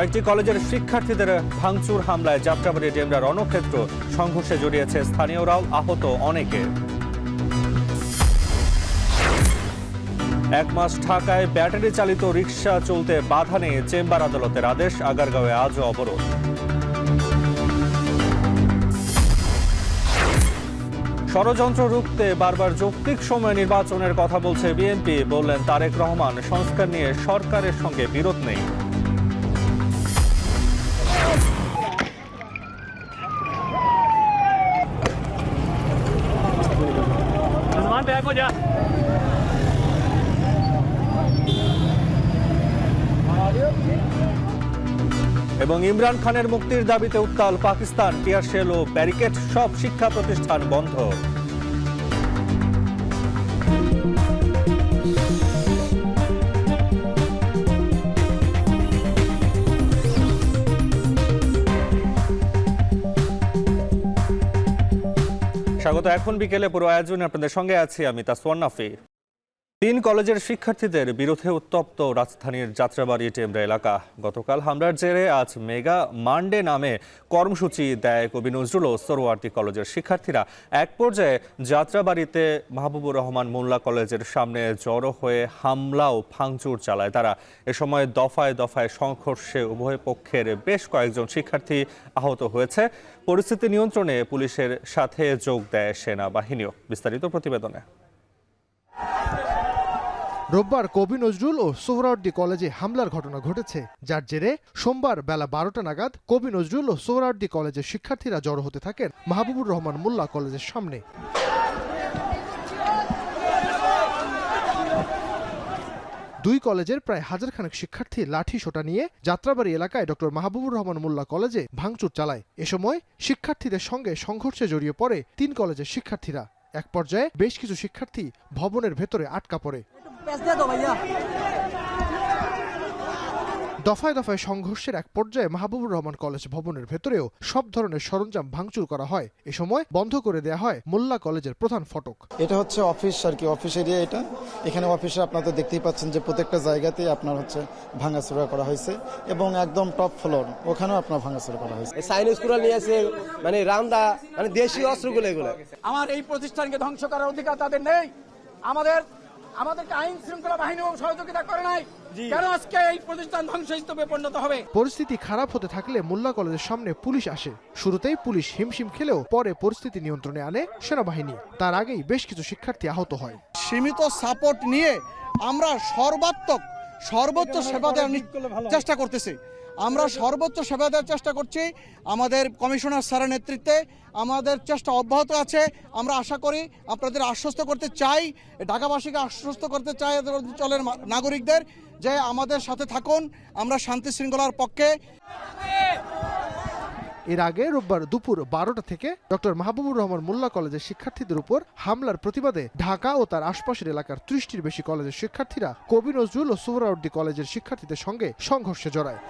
কয়েকটি কলেজের শিক্ষার্থীদের ভাঙচুর হামলায় যাত্রাবাড়ী ডেমরা রণক্ষেত্র সংঘর্ষে জড়িয়েছে স্থানীয়রাও, আহত অনেকে। এক মাস ঢাকায় ব্যাটারি চালিত রিকশা চলতে বাধা নিয়ে চেম্বার আদালতের আদেশ, আগারগাঁওয়ে আজও অবরোধ। ষড়যন্ত্র রুখতে বারবার যৌক্তিক সময়ে নির্বাচনের কথা বলছে বিএনপি, বললেন তারেক রহমান। সংস্কার নিয়ে সরকারের সঙ্গে বিরোধ নেই। এবং ইমরান খানের মুক্তির দাবিতে উত্তাল পাকিস্তান, টিয়ার শেল ও ব্যারিকেড, সব শিক্ষা প্রতিষ্ঠান বন্ধ। স্বাগত। এখন বিকেলে পুরো আয়োজনে আপনাদের সঙ্গে আছি আমি তাসওয়ান নাফি। 3 কলেজের শিক্ষার্থীদের বিরুদ্ধে উত্তপ্ত রাজধানীর যাত্রাবাড়ি ডেমরা এলাকা। গতকাল হামলার জেরে আজ মেগা মানডে নামে কর্মসূচি দেয় কবি নজরুল ও সোহরাওয়ার্দী কলেজের শিক্ষার্থীরা। এক পর্যায়ে যাত্রাবাড়িতে মাহবুবুর রহমান মোল্লা কলেজের সামনে জড়ো হয়ে হামলা ও ভাঙচুর চালায় তারা। এ সময় দফায় দফায় সংঘর্ষে উভয় পক্ষের বেশ কয়েকজন শিক্ষার্থী আহত হয়েছে। পরিস্থিতি নিয়ন্ত্রণে পুলিশের সাথে যোগ দেয় সেনাবাহিনীও। বিস্তারিত প্রতিবেদনে। রোববার কবি নজরুল ও সোহরাওয়ার্দী কলেজে হামলার ঘটনা ঘটেছে, যার জেরে সোমবার বেলা 12টা নাগাদ কবি নজরুল ও সোহরাওয়ার্দী কলেজের শিক্ষার্থীরা জড়ো হতে থাকেন মাহবুবুর রহমান মোল্লা কলেজের সামনে। দুই কলেজের প্রায় হাজারখানেক শিক্ষার্থী লাঠি সোটা নিয়ে যাত্রাবাড়ি এলাকায় ডক্টর মাহবুবুর রহমান মোল্লা কলেজে ভাঙচুর চালায়। এ সময় শিক্ষার্থীদের সঙ্গে সংঘর্ষে জড়িয়ে পড়ে 3 কলেজের শিক্ষার্থীরা। এক পর্যায়ে বেশ কিছু শিক্ষার্থী ভবনের ভেতরে আটকা পড়ে। দফায় দফায় সংঘর্ষের এক পর্যায়ে মাহবুবুর রহমান কলেজ ভবনের ভেতরেও সব ধরনের সরঞ্জাম ভাঙচুর করা হয়। এ সময় বন্ধ করে দেয়া হয় মোল্লা কলেজের প্রধান ফটক। এটা হচ্ছে অফিস আর কি, অফিস এরিয়া এটা। এখানে অফিসে আপনারা তো দেখতেই পাচ্ছেন যে প্রত্যেকটা জায়গাতেই আপনার হচ্ছে ভাঙাচোরা করা হয়েছে এবং একদম টপ ফ্লোর ওখানেও আপনার ভাঙাচোরা করা হয়েছে। চাইনিজ কুড়াল নিয়ে আসে, মানে রামদা, মানে দেশীয় অস্ত্রগুলো এগুলো। আমার এই প্রতিষ্ঠানকে ধ্বংস করার অধিকার তাদের নেই। আমাদেরকে আইন শৃঙ্খলা বাহিনীও সহযোগিতা করে নাই, কেন আজকে এই প্রতিষ্ঠান ধ্বংসস্তূপে পরিণত হবে? পরিস্থিতি খারাপ হতে থাকলে মোল্লা কলেজের সামনে পুলিশ আসে। শুরুতেই পুলিশ হিমশিম খেলেও পরে পরিস্থিতি নিয়ন্ত্রণে আনে সেনাবাহিনী। তার আগেই বেশ কিছু শিক্ষার্থী আহত হয়। সীমিত সাপোর্ট নিয়ে আমরা সর্বোচ্চ সেবা দেওয়ার চেষ্টা করতেছি। আমরা সর্বোচ্চ সেবা দেওয়ার চেষ্টা করছি। আমাদের কমিশনার স্যারের নেতৃত্বে আমাদের চেষ্টা অব্যাহত আছে। আমরা আশা করি, আপনাদের আশ্বস্ত করতে চাই, ঢাকাবাসীকে আশ্বস্ত করতে চাই অঞ্চলের নাগরিকদের, যে আমাদের সাথে থাকুন, আমরা শান্তি শৃঙ্খলার পক্ষে। এর আগে রোববার দুপুর 12টা থেকে ডক্টর মাহবুবুর রহমান মোল্লা কলেজের শিক্ষার্থীদের উপর হামলার প্রতিবাদে ঢাকা ও তার আশপাশের এলাকার 30টির বেশি কলেজের শিক্ষার্থীরা কবি নজরুল ও সোহরাওয়ার্দী কলেজের শিক্ষার্থীদের সঙ্গে সংঘর্ষে জড়ায়।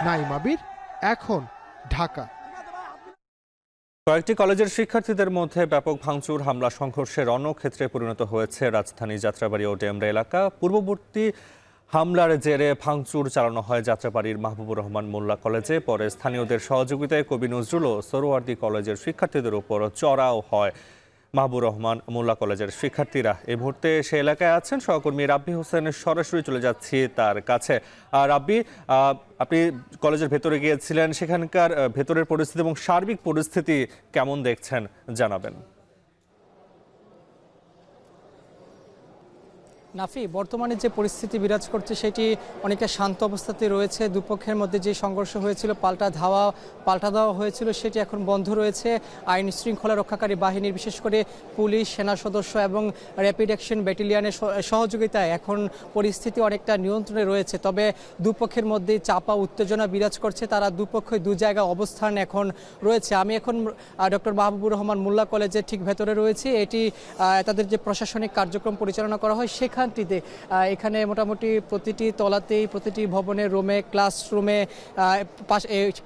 নাইম আবির, এখন, ঢাকা। কয়েকটি কলেজের শিক্ষার্থীদের মধ্যে ব্যাপক ভাঙচুর, হামলা, সংঘর্ষের রণক্ষেত্রে পরিণত হয়েছে রাজধানী যাত্রাবাড়ি ও ডেমরা এলাকা। পূর্ববর্তী হামলার জেরে ভাঙচুর চালানো হয় যাত্রাবাড়ির মাহবুবুর রহমান মোল্লা কলেজে। পরে স্থানীয়দের সহযোগিতায় কবি নজরুল ও সোহরাওয়ার্দী কলেজের শিক্ষার্থীদের উপর চড়াও হয় মাহবুবুর রহমান মোল্লা কলেজের শিক্ষার্থীরা। এই মুহূর্তে সে এলাকায় আছেন সহকর্মী রাব্বি হোসেন, সরাসরি চলে যাচ্ছি তার কাছে। রাব্বি, আপনি কলেজের ভেতরে গিয়েছিলেন, সেখানকার ভেতরের পরিস্থিতি এবং সার্বিক পরিস্থিতি কেমন দেখছেন জানাবেন। নাফি, বর্তমানে যে পরিস্থিতি বিরাজ করছে সেটি অনেকটা শান্ত অবস্থাতে রয়েছে। দুপক্ষের মধ্যে যে সংঘর্ষ হয়েছিল, পাল্টা দেওয়া হয়েছিল, সেটি এখন বন্ধ রয়েছে। আইন শৃঙ্খলা রক্ষাকারী বাহিনীর, বিশেষ করে পুলিশ, সেনা সদস্য এবং র্যাপিড অ্যাকশন ব্যাটালিয়নের সহযোগিতায় এখন পরিস্থিতি অনেকটা নিয়ন্ত্রণে রয়েছে। তবে দুপক্ষের মধ্যে চাপা উত্তেজনা বিরাজ করছে, তারা দুপক্ষই দু জায়গায় অবস্থান এখন রয়েছে। আমি এখন ডক্টর মাহবুবুর রহমান মোল্লা কলেজের ঠিক ভেতরে রয়েছি। এটি তাদের যে প্রশাসনিক কার্যক্রম পরিচালনা করা হয় সেখানে শিক্ষার্থীতে এখানে মোটামুটি প্রতিটি তলাতেই প্রতিটি ভবনের রুমে ক্লাসরুমে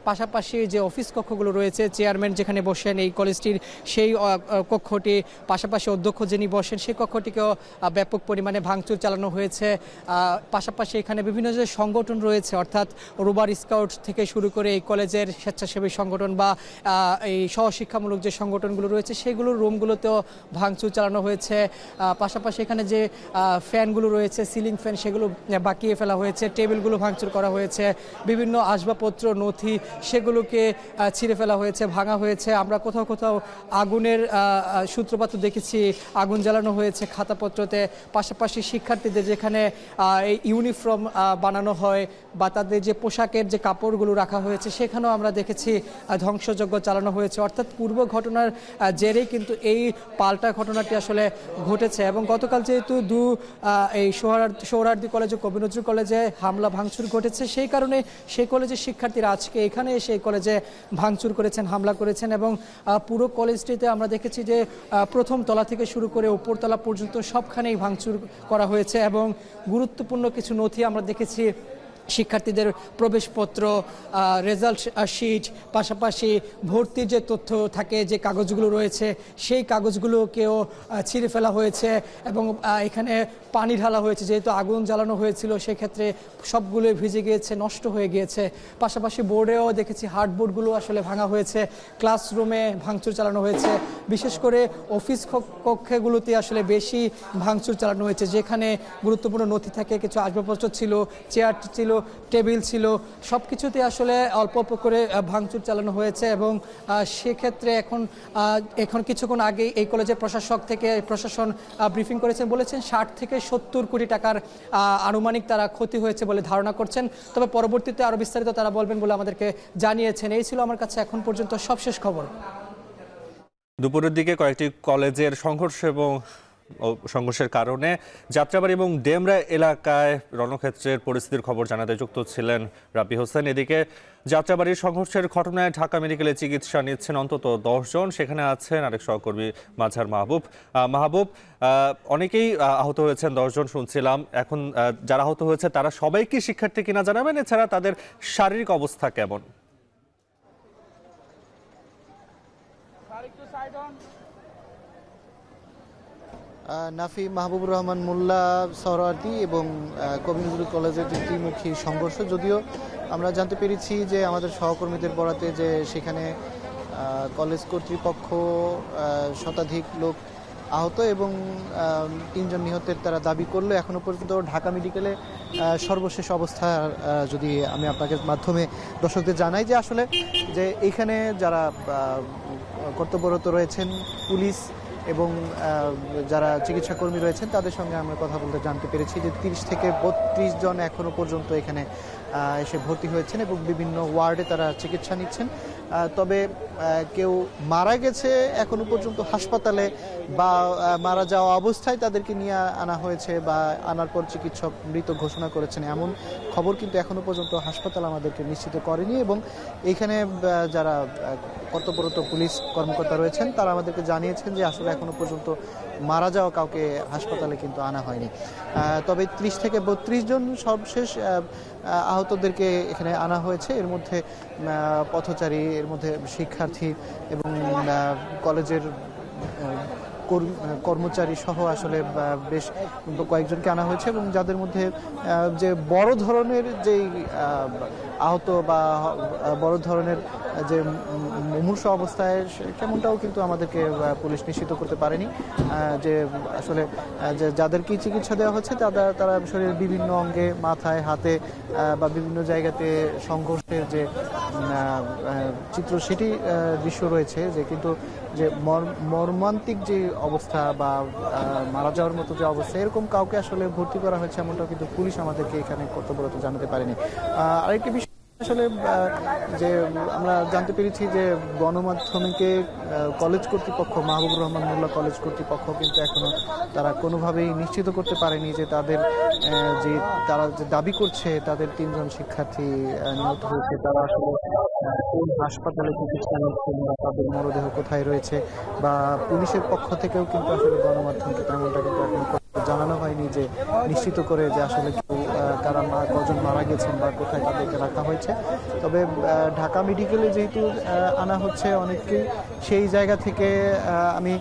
পাশাপাশি যে অফিস কক্ষগুলো রয়েছে, চেয়ারম্যান যেখানে বসেন এই কলেজটির সেই কক্ষটি, পাশাপাশি অধ্যক্ষ যিনি বসেন সেই কক্ষটিকেও ব্যাপক পরিমাণে ভাঙচুর চালানো হয়েছে। পাশাপাশি এখানে বিভিন্ন যে সংগঠন রয়েছে, অর্থাৎ রোবার স্কাউট থেকে শুরু করে এই কলেজের স্বেচ্ছাসেবী সংগঠন বা এই সহশিক্ষামূলক যে সংগঠনগুলো রয়েছে সেগুলোর রুমগুলোতেও ভাঙচুর চালানো হয়েছে। পাশাপাশি এখানে যে ফ্যানগুলো রয়েছে, সিলিং ফ্যান, সেগুলো বাকিয়ে ফেলা হয়েছে, টেবিলগুলো ভাঙচুর করা হয়েছে, বিভিন্ন আসবাবপত্র নথি সেগুলোকে ছিঁড়ে ফেলা হয়েছে, ভাঙা হয়েছে। আমরা কোথাও কোথাও আগুনের সূত্রপাত দেখেছি, আগুন জ্বালানো হয়েছে খাতাপত্রতে। পাশাপাশি শিক্ষার্থীদের যেখানে এই ইউনিফর্ম বানানো হয় বা তাদের যে পোশাকের যে কাপড়গুলো রাখা হয়েছে সেখানেও আমরা দেখেছি ধ্বংসযজ্ঞ চালানো হয়েছে। অর্থাৎ পূর্ব ঘটনার জেরেই কিন্তু এই পাল্টা ঘটনাটি আসলে ঘটেছে। এবং গতকাল যেহেতু এই সোহরাওয়ার্দী কলেজ ও কবি নজরুল কলেজে হামলা ভাঙচুর ঘটেছে, সেই কারণে সেই কলেজের শিক্ষার্থীরা আজকে এখানে এসে এই কলেজে ভাঙচুর করেছেন, হামলা করেছেন। এবং পুরো কলেজটিতে আমরা দেখেছি যে প্রথম তলা থেকে শুরু করে উপরতলা পর্যন্ত সবখানেই ভাঙচুর করা হয়েছে এবং গুরুত্বপূর্ণ কিছু নথি আমরা দেখেছি, শিক্ষার্থীদের প্রবেশপত্র, রেজাল্ট শিট, পাশাপাশি ভর্তির যে তথ্য থাকে, যে কাগজগুলো রয়েছে সেই কাগজগুলোকেও ছিঁড়ে ফেলা হয়েছে এবং এখানে পানি ঢালা হয়েছে। যেহেতু আগুন জ্বালানো হয়েছিল সেক্ষেত্রে সবগুলোই ভিজে গিয়েছে, নষ্ট হয়ে গিয়েছে। পাশাপাশি বোর্ডেও দেখেছি হার্ডবোর্ডগুলো আসলে ভাঙা হয়েছে, ক্লাসরুমে ভাঙচুর চালানো হয়েছে। বিশেষ করে অফিস কক্ষগুলোতে আসলে বেশি ভাঙচুর চালানো হয়েছে, যেখানে গুরুত্বপূর্ণ নথি থাকে, কিছু আসবাবপত্র ছিল, চেয়ার ছিল, টেবিল ছিল, সব কিছুতে আসলে অল্প অল্প করে ভাঙচুর চালানো হয়েছে। এবং সেক্ষেত্রে এখন কিছুক্ষণ আগে এই কলেজের প্রশাসন ব্রিফিং করেছেন, বলেছেন 60 থেকে 70 কোটি টাকার আনুমানিক তারা ক্ষতি হয়েছে বলে ধারণা করছেন। তবে পরবর্তীতে আরও বিস্তারিত তারা বলবেন বলে আমাদেরকে জানিয়েছেন। এই ছিল আমার কাছে এখন পর্যন্ত সবশেষ খবর। দুপুরের দিকে কয়েকটি কলেজের সংঘর্ষের কারণে যাত্রাবাড়ি এবং ডেমরা এলাকায় রণক্ষেত্রের পরিস্থিতির খবর জানাতে যুক্ত ছিলেন রাব্বি হোসেন। এদিকে যাত্রাবাড়ির সংঘর্ষের ঘটনায় ঢাকা মেডিকেলে চিকিৎসা নিচ্ছেন অন্তত 10 জন। সেখানে আছেন আরেক সহকর্মী মাঝার মাহবুব। অনেকেই আহত হয়েছেন, 10 জন শুনছিলাম। এখন যারা আহত হয়েছে তারা সবাই কি শিক্ষার্থী কিনা জানাবেন? এছাড়া তাদের শারীরিক অবস্থা কেমন? নাফি, মাহবুবুর রহমান মোল্লা সোহরাওয়ার্দী এবং কবি নজরুল কলেজের যে ত্রিমুখী সংঘর্ষ, যদিও আমরা জানতে পেরেছি যে আমাদের সহকর্মীদের বরাতে যে সেখানে কলেজ কর্তৃপক্ষ শতাধিক লোক আহত এবং 3 জন নিহতের তারা দাবি করলো। এখনো পর্যন্ত ঢাকা মেডিকেলে সর্বশেষ অবস্থা যদি আমি আপনাদের মাধ্যমে দর্শকদের জানাই যে আসলে যে এইখানে যারা কর্তব্যরত রয়েছেন পুলিশ এবং যারা চিকিৎসা কর্মী রয়েছেন তাদের সঙ্গে আমরা কথা বলতে জানতে পেরেছি যে 30 থেকে 32 জন এখনো পর্যন্ত এখানে এসে ভর্তি হয়েছেন এবং বিভিন্ন ওয়ার্ডে তারা চিকিৎসা নিচ্ছেন। তবে কেউ মারা গেছে এখনো পর্যন্ত হাসপাতালে বা মারা যাওয়া অবস্থায় তাদেরকে নিয়ে আনা হয়েছে বা আনার পর চিকিৎসক মৃত ঘোষণা করেছেন, এমন খবর কিন্তু এখনো পর্যন্ত হাসপাতাল আমাদেরকে নিশ্চিত করেনি। এবং এখানে যারা কর্তব্যরত পুলিশ কর্মকর্তা রয়েছেন তারা আমাদেরকে জানিয়েছেন যে আসলে এখনো পর্যন্ত মারা যাওয়া কাউকে হাসপাতালে কিন্তু আনা হয়নি। তবে 30 থেকে 32 জন সবশেষ আহতদেরকে এখানে আনা হয়েছে। এর মধ্যে পথচারী, এর মধ্যে শিক্ষার্থী এবং কলেজের কর্মচারী সহ আসলে বেশ কয়েকজনকে আনা হয়েছে এবং যাদের মধ্যে যে বড় ধরনের যেই আহত বা বড় ধরনের যে মুমূর্ষ অবস্থায় তেমনটাও কিন্তু আমাদেরকে পুলিশ নিশ্চিত করতে পারেনি। যে আসলে যাদেরকে চিকিৎসা দেওয়া হচ্ছে তারা শরীরের বিভিন্ন অঙ্গে, মাথায়, হাতে বা বিভিন্ন জায়গাতে সংঘর্ষের যে চিত্র সেটি দৃশ্য রয়েছে, যে কিন্তু যে মর্মান্তিক যে অবস্থা বা মারা যাওয়ার মতো যে অবস্থা এরকম কাউকে আসলে ভর্তি করা হয়েছে এমনটাও কিন্তু পুলিশ আমাদেরকে এখানে কর্তব্যরত জানাতে পারেনি। আরেকটি বিষয় আসলে যে আমরা জানতে পেরেছি যে গণমাধ্যমকে কলেজ কর্তৃপক্ষ, মাহবুবুর রহমান মোল্লা কলেজ কর্তৃপক্ষ কিন্তু এখনো তারা কোনোভাবেই নিশ্চিত করতে পারেনি যে তারা যে দাবি করছে তাদের 3 জন শিক্ষার্থী নিহত হয়েছে তারা আসলে কোন হাসপাতালে চিকিৎসা নিচ্ছেন বা তাদের মরদেহ কোথায় রয়েছে, বা পুলিশের পক্ষ থেকেও কিন্তু আসলে গণমাধ্যমকে তেমনটা কিন্তু এখন জানানো হয়নি যে নিশ্চিত করে যে আসলে কজন মারা গেছেন বা কোথায় তাদেরকে রাখা হয়েছে। তবে ঢাকা মেডিকেলে যেহেতু আনা হচ্ছে অনেককেই, সেই জায়গা থেকে আমি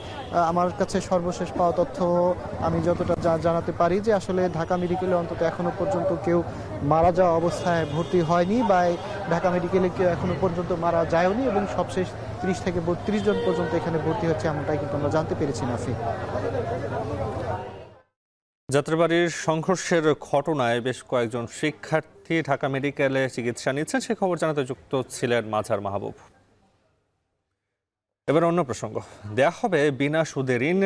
আমার কাছে সর্বশেষ পাওয়া তথ্য আমি যতটা জানাতে পারি যে আসলে ঢাকা মেডিকেলে অন্তত এখনো পর্যন্ত কেউ মারা যাওয়া অবস্থায় ভর্তি হয়নি বা ঢাকা মেডিকেলে কেউ এখনো পর্যন্ত মারা যায়নি, এবং সবশেষ 30 থেকে 32 জন পর্যন্ত এখানে ভর্তি হচ্ছে এমনটাই কিন্তু আমরা জানতে পেরেছি। নাফি, যাত্রাবাড়ির সংঘর্ষের ঘটনায় বেশ কয়েকজন শিক্ষার্থী ঢাকা মেডিকেলে চিকিৎসা নিচ্ছেন, সে খবর জানাতে যুক্ত ছিলেন মাঝার মাহবুব। এবার অন্য প্রসঙ্গ, দেয়া হবে বিনা সুদে ঋণ।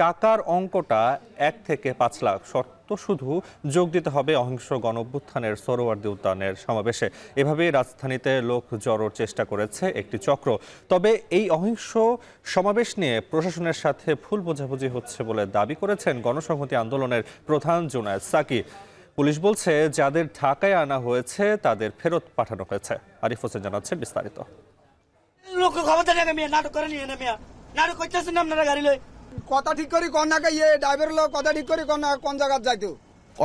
টাকার অঙ্কটা 1 থেকে 5 লাখ, শর্ত শুধু যোগ দিতে হবে অহিংস গণঅভ্যুত্থানের সোহরাওয়ার্দী উদ্যানের সমাবেশে। এভাবেই রাজধানীতে লোক জড়োর চেষ্টা করেছে একটি চক্র। তবে এই অহিংস সমাবেশ নিয়ে প্রশাসনের সাথে ভুল বোঝাবুঝি হচ্ছে বলে দাবি করেছেন গণসংহতি আন্দোলনের প্রধান জুনায়েদ সাকি। পুলিশ বলছে যাদের ঢাকায় আনা হয়েছে তাদের ফেরত পাঠানো হয়েছে। আরিফ হোসেন জানাচ্ছেন বিস্তারিত। কথা ঠিক করি কোন না ড্রাইভার লোক কথা ঠিক করি কোন জায়গায় যাইতো।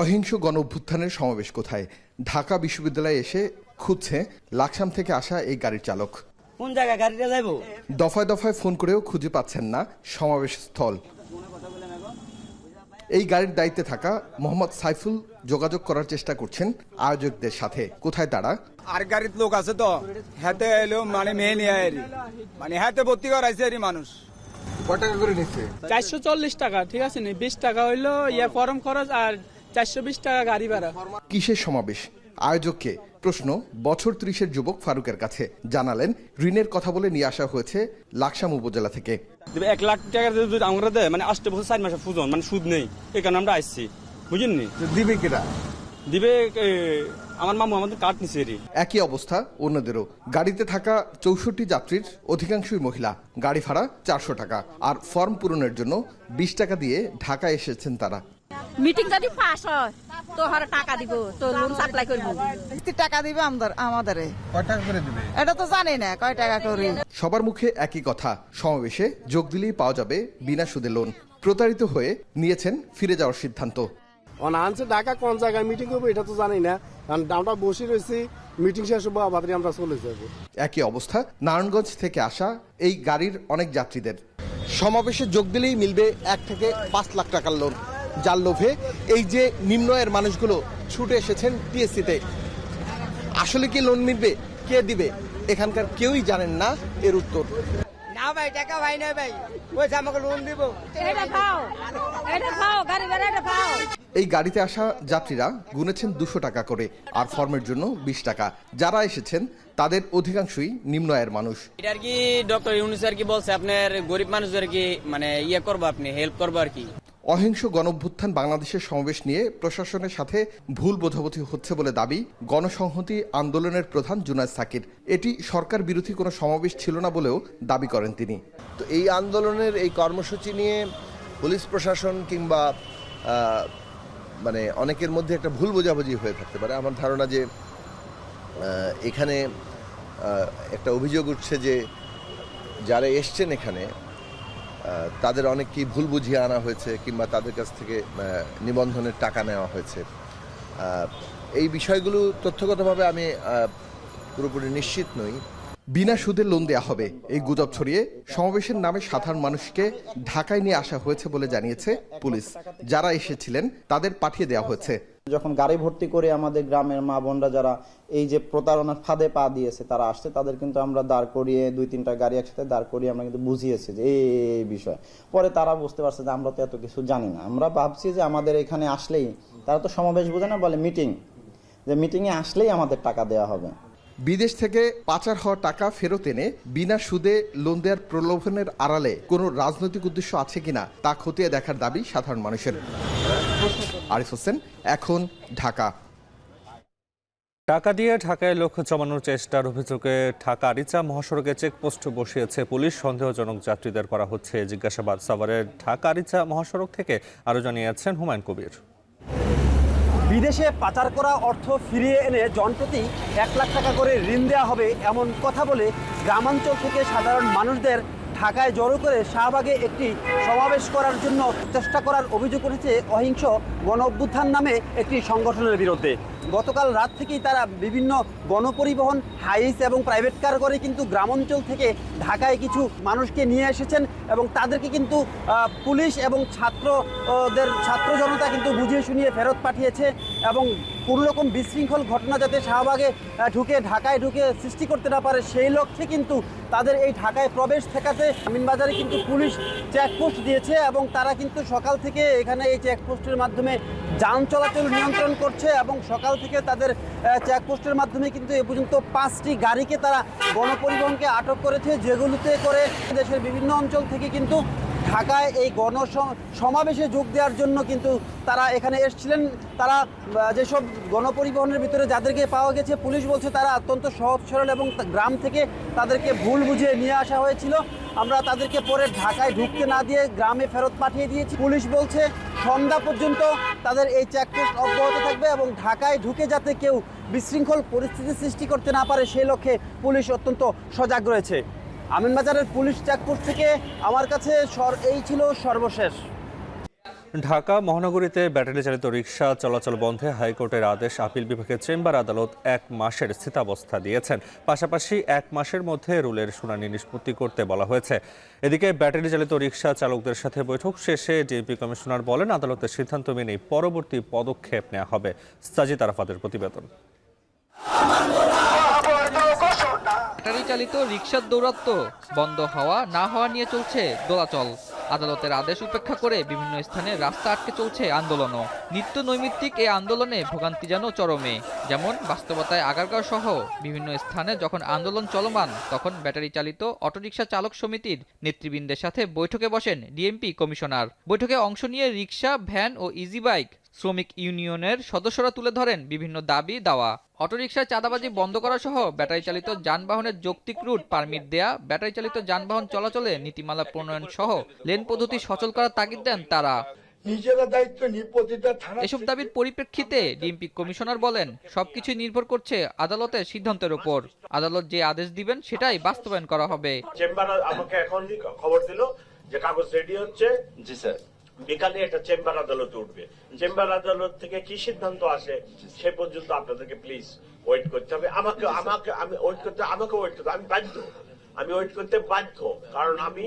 অহিংস গণঅভ্যুত্থানের সমাবেশ কোথায়? ঢাকা বিশ্ববিদ্যালয়ে এসে খুঁজছে লাকসাম থেকে আসা এই গাড়ির চালক। কোন জায়গায় গাড়িটা যাইবো? দফায় দফায় ফোন করেও খুঁজে পাচ্ছেন না সমাবেশ স্থল। এই গাড়ির দায়িত্বে থাকা মোহাম্মদ সাইফুল যোগাযোগ করার চেষ্টা করছেন আয়োজকদের সাথে। কোথায় তারা? আর গাড়ির লোক আছে তো, হাতে এলো মানে মেয়ে নিয়ে মানে হাতে ভর্তি করাইছে মানুষ। কত টাকা করে নিচ্ছে? 440 টাকা, ঠিক আছে নি? 20 টাকা হইলো ফর্ম খরচ আর 420 টাকা গাড়ি ভাড়া। কিসের সমাবেশ? আয়োজককে প্রশ্ন বছর 30-এর যুবক ফারুকের কাছে। জানালেন ঋণের কথা বলে নিয়ে আসা হয়েছে লাকসাম উপজেলা থেকে। 1 লাখ টাকা যদি আমরা দেয় মানে 8 বছর 4 মাসে ফুজন মানে সুদ নেই, এই কারণে আমরা আসছি, বুঝেননি? দিবে কিনা? দিবে আমার মামু আমাদের কার্ড নিছে। একই অবস্থা অন্যদেরও। গাড়িতে থাকা 64 যাত্রীর অধিকাংশই মহিলা। গাড়ি ভাড়া 400 টাকা, আর ফর্ম পূরণের জন্য 20 টাকা দিয়ে ঢাকায় এসেছেন তারা। মিটিং যদি পাস হয় তো হারে টাকা দিব, তো লোন সাপ্লাই করব। টাকা দিবে আমাদের। কয় টাকা করে দিবে এটা তো জানি না কয় টাকা করে। সবার মুখে একই কথা, সমাবেশে যোগ দিলেই পাওয়া যাবে বিনা সুদে লোন। প্রতারিত হয়ে নিয়েছেন ফিরে যাওয়ার সিদ্ধান্ত। অনানসে ঢাকা কোন জায়গায় মিটিং করবো এটা তো জানি না, কারণ আমরা বসে রয়েছি, মিটিং শেষ হবো আবার আমরা চলে যাবো। একই অবস্থা নারায়ণগঞ্জ থেকে আসা এই গাড়ির অনেক যাত্রীদের। সমাবেশে যোগ দিলেই মিলবে 1 থেকে 5 লাখ টাকার লোন, যার লোভে এই যে নিম্ন আয়ের মানুষগুলো ছুটে এসেছেন টিএসসিতে। আসলে কি লোন মিলবে? কে দিবে? এখানকার কেউই জানেন না এর উত্তর। না ভাই, টাকা ভাই না ভাই, ওই আমাকে লোন দিব। এই গাড়িতে আসা যাত্রীরা গুনেছেন 200 টাকা করে, আর ফর্মের জন্য 20 টাকা। যারা এসেছেন তাদের অধিকাংশই নিম্ন আয়ের মানুষ। এটা আর কি ডক্টর ইউনূস আর কি বলছে আপনার গরিব মানুষদের কি মানে করবো, আপনি হেল্প করবো আর কি। অহিংস গণঅভ্যুত্থান বাংলাদেশের সমাবেশ নিয়ে প্রশাসনের সাথে ভুল বোঝাবুঝি হচ্ছে বলে দাবি গণসংহতি আন্দোলনের প্রধান জুনায়েদ সাকির। এটি সরকার বিরোধী কোনো সমাবেশ ছিল না বলেও দাবি করেন তিনি। তো এই আন্দোলনের এই কর্মসূচি নিয়ে পুলিশ প্রশাসন কিংবা মানে অনেকের মধ্যে একটা ভুল বোঝাবুঝি হয়ে থাকতে পারে। আমার ধারণা যে এখানে একটা অভিযোগ উঠছে যে যারা এসছেন এখানে তাদের অনেককেই ভুল বুঝিয়ে আনা হয়েছে কিংবা তাদের কাছ থেকে নিবন্ধনের টাকা নেওয়া হয়েছে। এই বিষয়গুলো তথ্যগতভাবে আমি পুরোপুরি নিশ্চিত নই। বিনা সুদে লোন দেয়া হবে এই গুজব ছড়িয়ে সমাবেশের নামে সাধারণ মানুষকে ঢাকায় নিয়ে আসা হয়েছে বলে জানিয়েছে পুলিশ। যারা এসেছিলেন তাদের পাঠিয়ে দেওয়া হয়েছে। যখন গাড়ি ভর্তি করে আমাদের গ্রামের মা বোনরা যারা এই যে প্রতারণার ফাঁদে পা দিয়েছে তারা আসছে, তাদের কিন্তু আমরা দাঁড় করিয়ে 2-3টা গাড়ি একসাথে দাঁড় করিয়ে আমরা কিন্তু বুঝিয়েছি যে এই বিষয়। পরে তারা বুঝতে পারছে যে আমরা তো এত কিছু জানি না। আমরা ভাবছি যে আমাদের এখানে আসলেই, তারা তো সমাবেশ বোঝে না, বলে মিটিং, যে মিটিংয়ে আসলেই আমাদের টাকা দেওয়া হবে। বিদেশ থেকে পাচার হওয়া টাকা ফেরত এনে বিনা সুদে লোন দেওয়ার প্রলোভনের আড়ালে কোনো রাজনৈতিক উদ্দেশ্য আছে কিনা তা খতিয়ে দেখার দাবি সাধারণ মানুষের। আরিফ হোসেন, এখন, ঢাকা। টাকা দিয়ে ঢাকায় লোক জমানোর চেষ্টার অভিযোগে ঢাকা আরিচা মহাসড়কে চেকপোস্ট বসিয়েছে পুলিশ। সন্দেহজনক যাত্রীদের করা হচ্ছে জিজ্ঞাসাবাদ। সাভারের ঢাকা আরিচা মহাসড়ক থেকে আরও জানিয়েছেন হুমায়ুন কবির। বিদেশে পাচার করা অর্থ ফিরিয়ে এনে জনপ্রতি 1 লাখ টাকা করে ঋণ দেওয়া হবে এমন কথা বলে গ্রামাঞ্চল থেকে সাধারণ মানুষদের ঢাকায় জড়ো করে শাহবাগে একটি সমাবেশ করার জন্য চেষ্টা করার অভিযোগ উঠেছে অহিংস গণ অভ্যুত্থান নামে একটি সংগঠনের বিরুদ্ধে। গতকাল রাত থেকেই তারা বিভিন্ন গণপরিবহন, হাইস এবং প্রাইভেট কার করে কিন্তু গ্রামাঞ্চল থেকে ঢাকায় কিছু মানুষকে নিয়ে এসেছেন এবং তাদেরকে কিন্তু পুলিশ এবং ছাত্র জনতা কিন্তু বুঝিয়ে শুনিয়ে ফেরত পাঠিয়েছে এবং কোনো রকম বিশৃঙ্খল ঘটনা যাতে শাহবাগে ঢাকায় ঢুকে সৃষ্টি করতে না পারে সেই লক্ষ্যে কিন্তু তাদের এই ঢাকায় প্রবেশ ঠেকাতে আমিনবাজারে কিন্তু পুলিশ চেকপোস্ট দিয়েছে এবং তারা কিন্তু সকাল থেকে এখানে এই চেকপোস্টের মাধ্যমে যান চলাচল নিয়ন্ত্রণ করছে এবং সকাল থেকে তাদের চেকপোস্টের মাধ্যমে কিন্তু এ পর্যন্ত 5টি গাড়িকে তারা গণপরিবহনকে আটক করেছে, যেগুলোতে করে দেশের বিভিন্ন অঞ্চল থেকে কিন্তু ঢাকায় এই সমাবেশে যোগ দেওয়ার জন্য কিন্তু তারা এখানে এসেছিলেন। তারা যেসব গণপরিবহনের ভিতরে যাদেরকে পাওয়া গেছে পুলিশ বলছে তারা অত্যন্ত সহজ সরল এবং গ্রাম থেকে তাদেরকে ভুল বুঝিয়ে নিয়ে আসা হয়েছিল। আমরা তাদেরকে পরে ঢাকায় ঢুকতে না দিয়ে গ্রামে ফেরত পাঠিয়ে দিয়েছি। পুলিশ বলছে সন্ধ্যা পর্যন্ত তাদের এই চেকপোস্ট অব্যাহত থাকবে এবং ঢাকায় ঢুকে যাতে কেউ বিশৃঙ্খল পরিস্থিতি সৃষ্টি করতে না পারে সেই লক্ষ্যে পুলিশ অত্যন্ত সজাগ রয়েছে। আমিনবাজারের পুলিশ চেকপোস্ট থেকে আমার কাছে এই ছিল সর্বশেষ। ঢাকা মহানগরীতে ব্যাটারি চালিত রিকশা চলাচল বন্ধে হাইকোর্টের আদেশ আপিল বিভাগের চেম্বার আদালত 1 মাসের স্থিতাবস্থা দিয়েছেন। পাশাপাশি 1 মাসের মধ্যে রুলের শুনানি নিষ্পত্তি করতে বলা হয়েছে। এদিকে ব্যাটারি চালিত রিকশা চালকদের সাথে বৈঠক শেষে ডিএমপি কমিশনার বলেন আদালতের সিদ্ধান্ত মেনেই পরবর্তী পদক্ষেপ নেওয়া হবে। সাজিদ আরাফাতের প্রতিবেদন। ব্যাটারি চালিত রিকশার দৌরাত্ম বন্ধ হওয়া না হওয়া নিয়ে চলছে দোলাচল। আদালতের আদেশ উপেক্ষা করে বিভিন্ন স্থানে রাস্তা আটকে চলছে আন্দোলনও। নিত্য নৈমিত্তিক এই আন্দোলনে ভোগান্তি যেন চরমে। যেমন বাস্তবতায় আগারগাঁও সহ বিভিন্ন স্থানে যখন আন্দোলন চলমান তখন ব্যাটারি চালিত অটোরিকশা চালক সমিতির নেতৃবৃন্দের সাথে বৈঠকে বসেন ডিএমপি কমিশনার। বৈঠকে অংশ নিয়ে রিকশা, ভ্যান ও ইজি বাইক শ্রমিক ইউনিয়নের সদস্যরা তুলে ধরেন বিভিন্ন দাবি দাওয়া। অটোরিকশায় চাঁদাবাজি বন্ধ করা সহ ব্যাটারি চালিত যানবাহনের যৌক্তিক রুট পারমিট দেয়া, ব্যাটারি চালিত যানবাহন চলাচলে নীতিমালা প্রণয়ন সহ লেন পদ্ধতি সচল করার তাগিদ দেন তারা। এসব দাবির পরিপ্রেক্ষিতে ডিএমপি কমিশনার বলেন সবকিছু নির্ভর করছে আদালতের সিদ্ধান্তের উপর। আদালত যে আদেশ দিবেন সেটাই বাস্তবায়ন করা হবে। চেম্বার আমাকে এখন খবর দিল যে কাগজ রেডি হচ্ছে। জি স্যার, বিকালে এটা চেম্বার আদালতে উঠবে। চেম্বার আদালত থেকে কি সিদ্ধান্ত আসে সে পর্যন্ত আপনাদেরকে প্লিজ ওয়েট করতে হবে। আমাকে ওয়েট করতে আমি ওয়েট করতে বাধ্য, কারণ আমি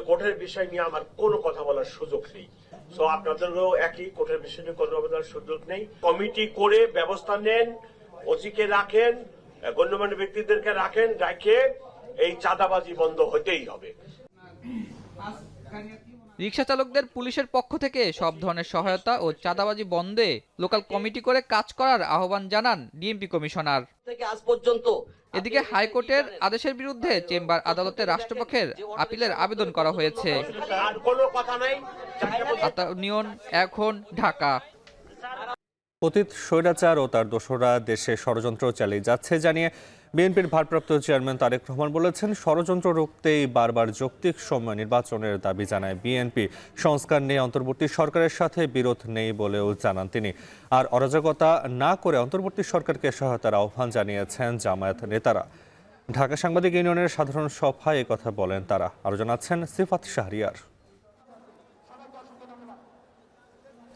কোর্টের বিষয় নিয়ে আমার কোনো কথা বলার সুযোগ নেই। সো আপনাদেরও একই, কোর্টের বিষয় নিয়ে কথা বলার সুযোগ নেই। কমিটি করে ব্যবস্থা নেন, ওসিকে রাখেন, গণ্যমান্য ব্যক্তিদেরকে রাখেন, রাখে এই চাঁদাবাজি বন্ধ হতেই হবে। রিকশা চালকদের পুলিশের পক্ষ থেকে সব ধরনের সহায়তা ও চাঁদাবাজি বন্ধে লোকাল কমিটি করে কাজ করার আহ্বান জানান ডিএমপি কমিশনার। এদিকে হাইকোর্টের আদেশের বিরুদ্ধে চেম্বার আদালতে রাষ্ট্রপক্ষের আপিলের আবেদন করা হয়েছে। ইউনিয়ন এখন ঢাকা। অতীত স্বৈরাচার ও তার দোসররা দেশে ষড়যন্ত্র চালিয়ে যাচ্ছে জানিয়ে বিএনপির ভারপ্রাপ্ত চেয়ারম্যান তারেক রহমান বলেছেন ষড়যন্ত্র রুখতেই বারবার যৌক্তিক সময় নির্বাচনের দাবি জানায় বিএনপি। সংস্কার নিয়ে অন্তর্বর্তী সরকারের সাথে বিরোধ নেই বলেও জানান তিনি। আর অরাজকতা না করে অন্তর্বর্তী সরকারকে সহায়তার আহ্বান জানিয়েছেন জামায়াত নেতারা। ঢাকা সাংবাদিক ইউনিয়নের সাধারণ সভায় কথা বলেন তারা। আরও জানাচ্ছেন সিফাত শাহরিয়ার।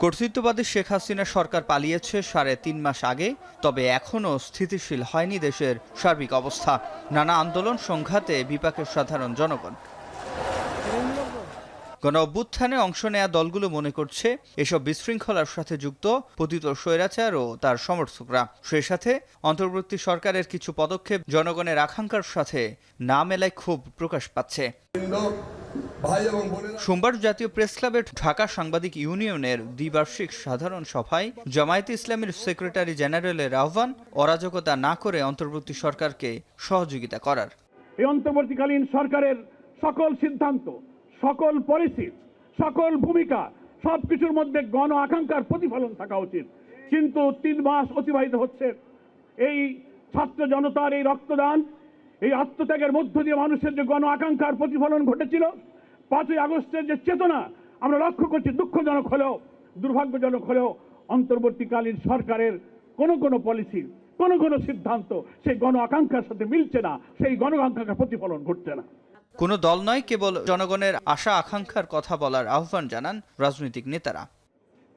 কর্তৃত্ববাদী শেখ হাসিনা সরকার পালিয়েছে 3.5 মাস আগে, তবে এখনও স্থিতিশীল হয়নি দেশের সার্বিক অবস্থা। নানা আন্দোলন সংঘাতে বিপাকের সাধারণ জনগণ। গণ অভ্যুত্থানে অংশ নেয়া দলগুলো মনে করছে এসব বিশৃঙ্খলার সাথে যুক্ত পতিত স্বৈরাচার ও তার সমর্থকরা। সেই সাথে অন্তর্বর্তী সরকারের কিছু পদক্ষেপ জনগণের আকাঙ্ক্ষার সাথে না মেলায় ক্ষোভ প্রকাশ পাচ্ছে। সোমবার জাতীয় প্রেস ক্লাবের ঢাকা সাংবাদিক ইউনিয়নের দ্বিবার্ষিক সাধারণ সভায় জামায়াতে ইসলামীর সেক্রেটারি জেনারেলের আহ্বান অরাজকতা না করে অন্তর্বর্তী সরকারকে সহযোগিতা করার। এই অন্তর্বর্তীকালীন সরকারের সকল সিদ্ধান্ত, সকল পলিসি, সকল ভূমিকা সবকিছুর মধ্যে গণ আকাঙ্ক্ষার প্রতিফলন থাকা উচিত। কিন্তু 3 মাস অতিবাহিত হচ্ছে, এই ছাত্র জনতার এই রক্তদান, এই আত্মত্যাগের মধ্য দিয়ে মানুষের যে গণ আকাঙ্ক্ষার প্রতিফলন ঘটেছিল, 5ই আগস্টের যে চেতনা আমরা লক্ষ্য করছি, দুঃখজনক হলেও দুর্ভাগ্যজনক হলেও অন্তর্বর্তীকালীন সরকারের কোনো পলিসি, কোনো সিদ্ধান্ত সেই গণ আকাঙ্ক্ষার সাথে মিলছে না, সেই গণ আকাঙ্ক্ষার প্রতিফলন ঘটছে না। কোনো দল নয়, কেবল জনগণের আশা আকাঙ্ক্ষার কথা বলার আহ্বান জানান রাজনৈতিক নেতারা।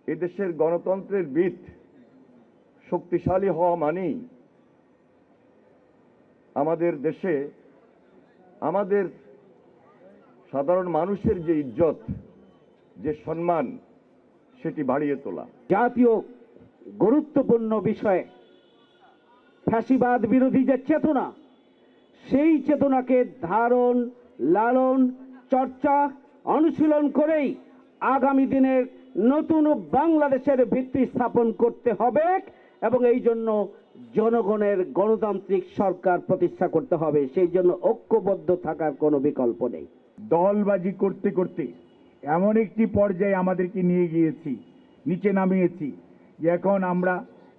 এদেশের গণতন্ত্রের ভিত শক্তিশালী হওয়া মানেই আমাদের দেশে আমাদের সাধারণ মানুষের যে ইজ্জত, যে সম্মান, সেটি বাড়িয়ে তোলা। জাতীয় গুরুত্বপূর্ণ বিষয়ে ফ্যাসিবাদ বিরোধী যে চেতনা, সেই চেতনাকে ধারণ, লালন, চর্চা, অনুশীলন করেই আগামী দিনের নতুন বাংলাদেশের ভিত্তি স্থাপন করতে হবে এবং এই জন্য জনগণের গণতান্ত্রিক সরকার প্রতিষ্ঠা করতে হবে। সেই জন্য ঐক্যবদ্ধ থাকার কোনো বিকল্প নেই। দলবাজি করতে করতে এমন একটি পর্যায়ে আমাদেরকে নিয়ে গিয়েছি, নিচে নামিয়েছি, যে এখন আমরা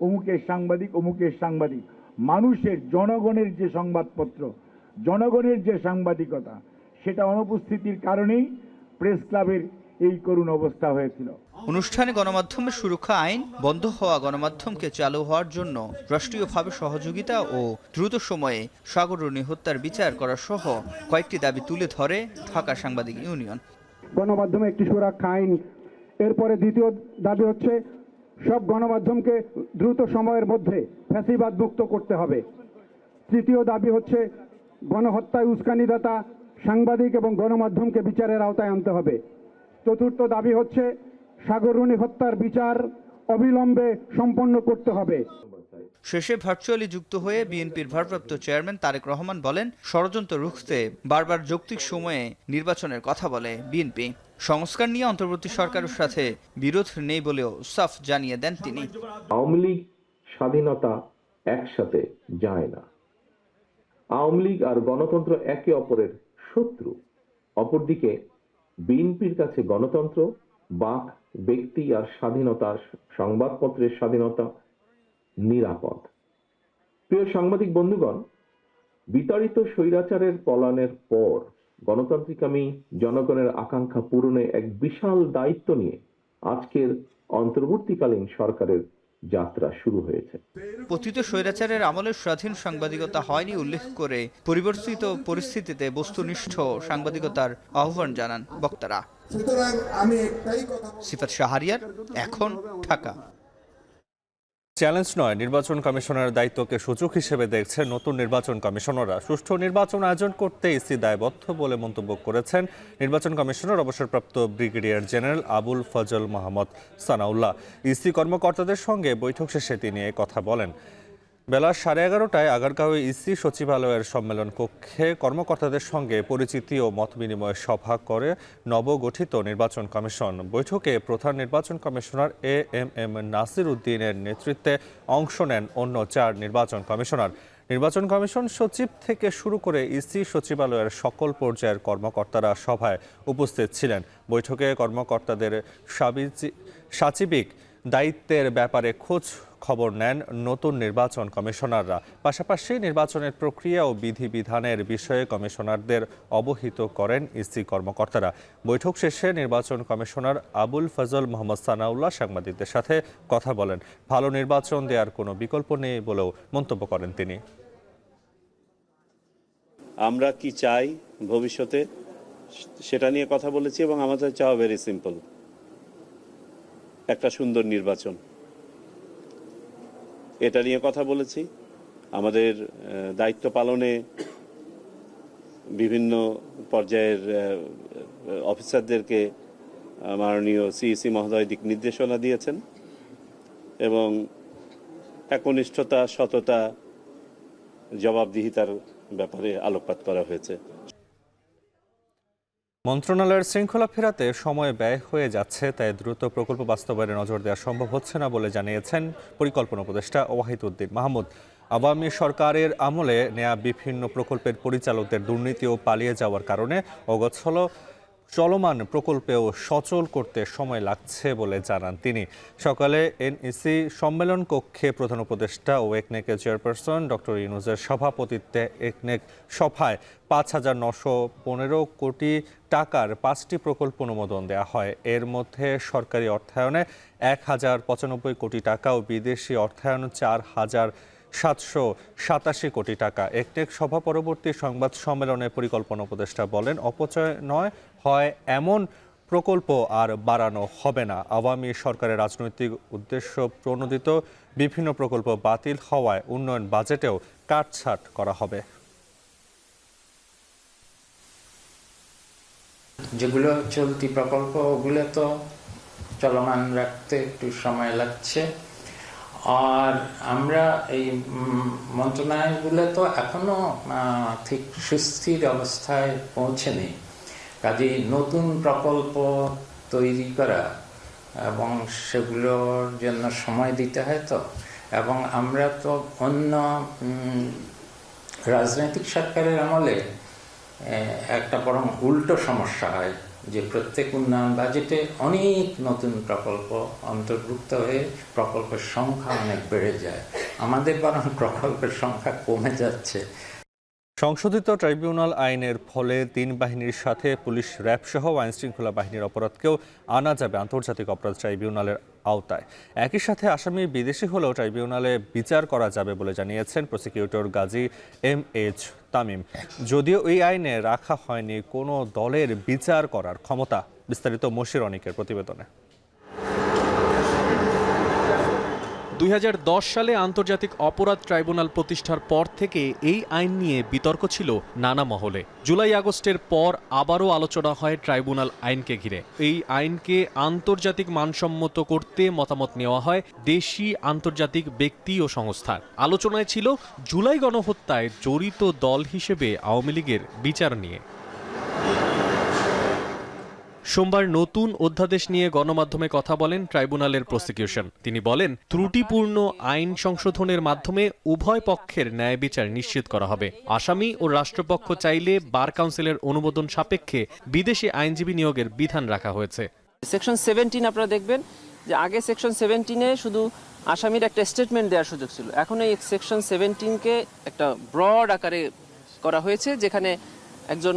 অমুকের সাংবাদিক, মানুষের, জনগণের যে সংবাদপত্র, জনগণের যে সাংবাদিকতা, সেটা অনুপস্থিতির কারণেই প্রেস ক্লাবের এই করুণ অবস্থা হয়েছিল। অনুষ্ঠানে গণমাধ্যমের সুরক্ষা আইন, বন্ধ হওয়া গণমাধ্যমকে চালু হওয়ার জন্য রাষ্ট্রীয়ভাবে সহযোগিতা ও দ্রুত সময়ে সাগররুনি হত্যার বিচার করা সহ কয়েকটি দাবি তুলে ধরে ঢাকা সাংবাদিক ইউনিয়ন। গণমাধ্যমে একটি সুরক্ষা আইন, এরপরে দ্বিতীয় দাবি হচ্ছে সব গণমাধ্যমকে দ্রুত সময়ের মধ্যে ফ্যাসিবাদ মুক্ত করতে হবে। তৃতীয় দাবি হচ্ছে গণহত্যায় উস্কানিদাতা সাংবাদিক এবং গণমাধ্যমকে বিচারের আওতায় আনতে হবে। চতুর্থ দাবি হচ্ছে সাগররুনি হত্যার বিচার অবিলম্বে সম্পন্ন করতে হবে। শেষে ভার্চুয়ালি যুক্ত হয়ে বিএনপির ভারপ্রাপ্ত চেয়ারম্যান তারেক রহমান বলেন, ষড়যন্ত্র রুখতে বারবার যৌক্তিক সময়ে নির্বাচনের কথা বলে বিএনপি। সংস্কার নিয়ে অন্তর্বর্তী সরকারের সাথে বিরোধ নেই বলেও সাফ জানিয়ে দেন তিনি। আওয়ামী লীগ স্বাধীনতা একসাথে যায় না। আওয়ামী লীগ আর গণতন্ত্র একে অপরের শত্রু। অপরদিকে বিএনপির কাছে গণতন্ত্র, বাক, ব্যক্তি আর স্বাধীনতা, সংবাদপত্রের স্বাধীনতা নিরাপদ। প্রিয় সাংবাদিক বন্ধুগণ, বিতাড়িত স্বৈরাচারের পলায়নের পর গণতান্ত্রিকামী জনগণের আকাঙ্ক্ষা পূরণে এক বিশাল দায়িত্ব নিয়ে আজকের অন্তর্বর্তীকালীন সরকারের যাত্রা শুরু হয়েছে। পতিত স্বৈরাচারের আমলে স্বাধীন সাংবাদিকতা হয়নি উল্লেখ করে পরিবর্তিত পরিস্থিতিতে বস্তুনিষ্ঠ সাংবাদিকতার আহ্বান জানান বক্তারা। সিফাত শাহরিয়ার, এখন, ঢাকা। চ্যালেঞ্জ নয়, নির্বাচন কমিশনের দায়িত্বকে সুযোগ হিসেবে দেখছে নতুন নির্বাচন কমিশনাররা। সুষ্ঠু নির্বাচন আয়োজন করতে ইসি দায়বদ্ধ বলে মন্তব্য করেছেন নির্বাচন কমিশনার অবসরপ্রাপ্ত brigadier general Abul Fazal Mahmud Sanaullah. EC কর্মকর্তাদের সঙ্গে বৈঠক শেষে তিনি এ কথা বলেন। বেলা 11:30টায় আগারগাঁওয়ে ইসি সচিবালয়ের সম্মেলন কক্ষে কর্মকর্তাদের সঙ্গে পরিচিতি ও মতবিনিময় সভা করে নবগঠিত নির্বাচন কমিশন। বৈঠকে প্রধান নির্বাচন কমিশনার এএমএম নাসির উদ্দিনের নেতৃত্বে অংশ নেন অন্য 4 নির্বাচন কমিশনার। নির্বাচন কমিশন সচিব থেকে শুরু করে ইসি সচিবালয়ের সকল পর্যায়ের কর্মকর্তারা সভায় উপস্থিত ছিলেন। বৈঠকে কর্মকর্তাদের সাচিবিক দায়িত্বের ব্যাপারে খোঁজ খবর নেন নতুন নির্বাচন কমিশনাররা। পাশাপাশি নির্বাচনের প্রক্রিয়া ও বিধিবিধানের বিষয়ে কমিশনারদের অবহিত করেন ইসি কর্মকর্তারা। বৈঠক শেষে নির্বাচন কমিশনার আবুল ফজল মোহাম্মদ সানাউল্লাহ সাংবাদিকদের সাথে কথা বলেন। ভালো নির্বাচন দেওয়ার কোনো বিকল্প নেই বলেও মন্তব্য করেন তিনি। আমরা কি চাই ভবিষ্যতে সেটা নিয়ে কথা বলেছি এবং আমাদের চাওয়া ভেরি সিম্পল, একটা সুন্দর নির্বাচন। এটা নিয়ে কথা বলেছি। আমাদের দায়িত্ব পালনে বিভিন্ন পর্যায়ের অফিসারদেরকে মাননীয় সিইসি মহোদয় দিক নির্দেশনা দিয়েছেন এবং একনিষ্ঠতা, সততা, জবাবদিহিতার ব্যাপারে আলোকপাত করা হয়েছে। মন্ত্রণালয়ের শৃঙ্খলা ফেরাতে সময় ব্যয় হয়ে যাচ্ছে, তাই দ্রুত প্রকল্প বাস্তবায়নে নজর দেওয়া সম্ভব হচ্ছে না বলে জানিয়েছেন পরিকল্পনা উপদেষ্টা ওয়াহিদ উদ্দিন মাহমুদ। আওয়ামী সরকারের আমলে নেয়া বিভিন্ন প্রকল্পের পরিচালকদের দুর্নীতি ও পালিয়ে যাওয়ার কারণে অগোছালো চলমান প্রকল্পেও সচল করতে সময় লাগছে বলে জানান তিনি। সকালে এনইসি সম্মেলন কক্ষে প্রধান উপদেষ্টা ও একনেকের চেয়ারপারসন ডক্টর ইউনূসের সভাপতিত্বে একনেক সভায় 5,915 কোটি টাকার 5টি প্রকল্প অনুমোদন দেওয়া হয়। এর মধ্যে সরকারি অর্থায়নে 1,095 কোটি টাকা ও বিদেশি অর্থায়ন 787 কোটি টাকা। একনেক সভা পরবর্তী সংবাদ সম্মেলনে পরিকল্পনা উপদেষ্টা বলেন, অপচয় নয় হয় এমন প্রকল্প আর বাড়ানো হবে না। আওয়ামী সরকারের রাজনৈতিক উদ্দেশ্য প্রণোদিত বিভিন্ন প্রকল্প বাতিল হওয়ায় উন্নয়ন বাজেটেও কাটছাঁট করা হবে। যেগুলো চলতি প্রকল্প ওগুলো তো চলমান রাখতে একটু সময় লাগছে, আর আমরা এই মন্ত্রণালয়গুলো তো এখনো ঠিক সুস্থির অবস্থায় পৌঁছেনি। কাজেই নতুন প্রকল্প তৈরি করা এবং সেগুলোর জন্য সময় দিতে হয় তো, এবং আমরা তো অন্য রাজনৈতিক সরকারের আমলে একটা বরং উল্টো সমস্যা হয় যে প্রত্যেক উন্নয়ন বাজেটে অনেক নতুন প্রকল্প অন্তর্ভুক্ত হয়ে প্রকল্পের সংখ্যা অনেক বেড়ে যায়। আমাদের বরং প্রকল্পের সংখ্যা কমে যাচ্ছে। সংশোধিত ট্রাইব্যুনাল আইনের ফলে 3 বাহিনীর সাথে পুলিশ, র্যাব সহ আইনশৃঙ্খলা বাহিনীর অপরাধকেও আনা যাবে আন্তর্জাতিক অপরাধ ট্রাইব্যুনালের আওতায়। একই সাথে আসামি বিদেশি হলেও ট্রাইব্যুনালে বিচার করা যাবে বলে জানিয়েছেন প্রসিকিউটর গাজী MH তামিম। যদিও এই আইনে রাখা হয়নি কোনো দলের বিচার করার ক্ষমতা। বিস্তারিত মশির অনিকের প্রতিবেদনে। 2010 সালে আন্তর্জাতিক অপরাধ ট্রাইব্যুনাল প্রতিষ্ঠার পর থেকে এই আইন নিয়ে বিতর্ক ছিল নানা মহলে। জুলাই আগস্টের পর আবারও আলোচনা হয় ট্রাইব্যুনাল আইনকে ঘিরে। এই আইনকে আন্তর্জাতিক মানসম্মত করতে মতামত নেওয়া হয় দেশি আন্তর্জাতিক ব্যক্তি ও সংস্থার। আলোচনায় ছিল জুলাই গণহত্যায় জড়িত দল হিসেবে আওয়ামী লীগের বিচার নিয়ে। সোমবার নতুন অধ্যাদেশ নিয়ে গণমাধ্যমে কথা বলেন ট্রাইব্যুনালের প্রসিকিউশন। তিনি বলেন, ত্রুটিপূর্ণ আইন সংশোধনের মাধ্যমে উভয় পক্ষের ন্যায় বিচার নিশ্চিত করা হবে। আসামি ও রাষ্ট্রপক্ষ চাইলে বার কাউন্সিলের অনুমোদন সাপেক্ষে বিদেশি আইনজীবী নিয়োগের বিধান রাখা হয়েছে। সেকশন 17 আপনারা দেখবেন যে আগে সেকশন 17-এ শুধু আসামির একটা স্টেটমেন্ট দেওয়ার সুযোগ ছিল। এখন এই সেকশন 17-কে একটা ব্রড আকারে করা হয়েছে, যেখানে একজন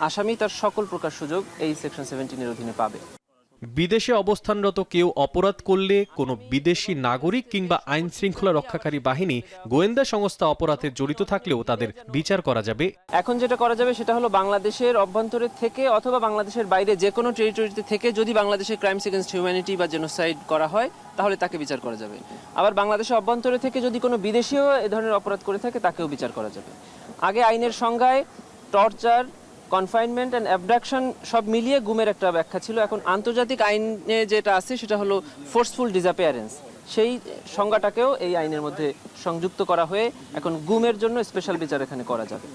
আসামি তার সকল প্রকার সুযোগ এই সেকশন 17-এর অধীনে পাবে। বিদেশে অবস্থানরত কেউ অপরাধ করলে কোনো বিদেশি নাগরিক কিংবা আইন শৃঙ্খলা রক্ষাকারী বাহিনী, গোয়েন্দা সংস্থা অপরাধে জড়িত থাকলেও তাদের বিচার করা যাবে। এখন যেটা করা যাবে সেটা হলো বাংলাদেশের অভ্যন্তরে থেকে অথবা বাংলাদেশের বাইরে যে কোনো টেরিটরিতে থেকে যদি বাংলাদেশের ক্রাইমস এগেইনস্ট হিউম্যানিটি বা জেনোসাইড করা হয় তাহলে তাকে বিচার করা যাবে। আবার বাংলাদেশের অভ্যন্তরে থেকে যদি কোনো বিদেশিও এ ধরনের অপরাধ করে থাকে তাকেও বিচার করা যাবে। আগে আইনের সংজ্ঞায় টর্চার, কনফাইনমেন্ট অ্যান্ড অ্যাবডাকশন সব মিলিয়ে গুমের একটা ব্যাখ্যা ছিল। এখন আন্তর্জাতিক আইনে যেটা আছে সেটা হলো ফোর্সফুল ডিসঅ্যাপিয়ারেন্স, সেই সংজ্ঞাটাকেও এই আইনের মধ্যে সংযুক্ত করা হয়ে এখন গুমের জন্য স্পেশাল বিচার এখানে করা যাবে।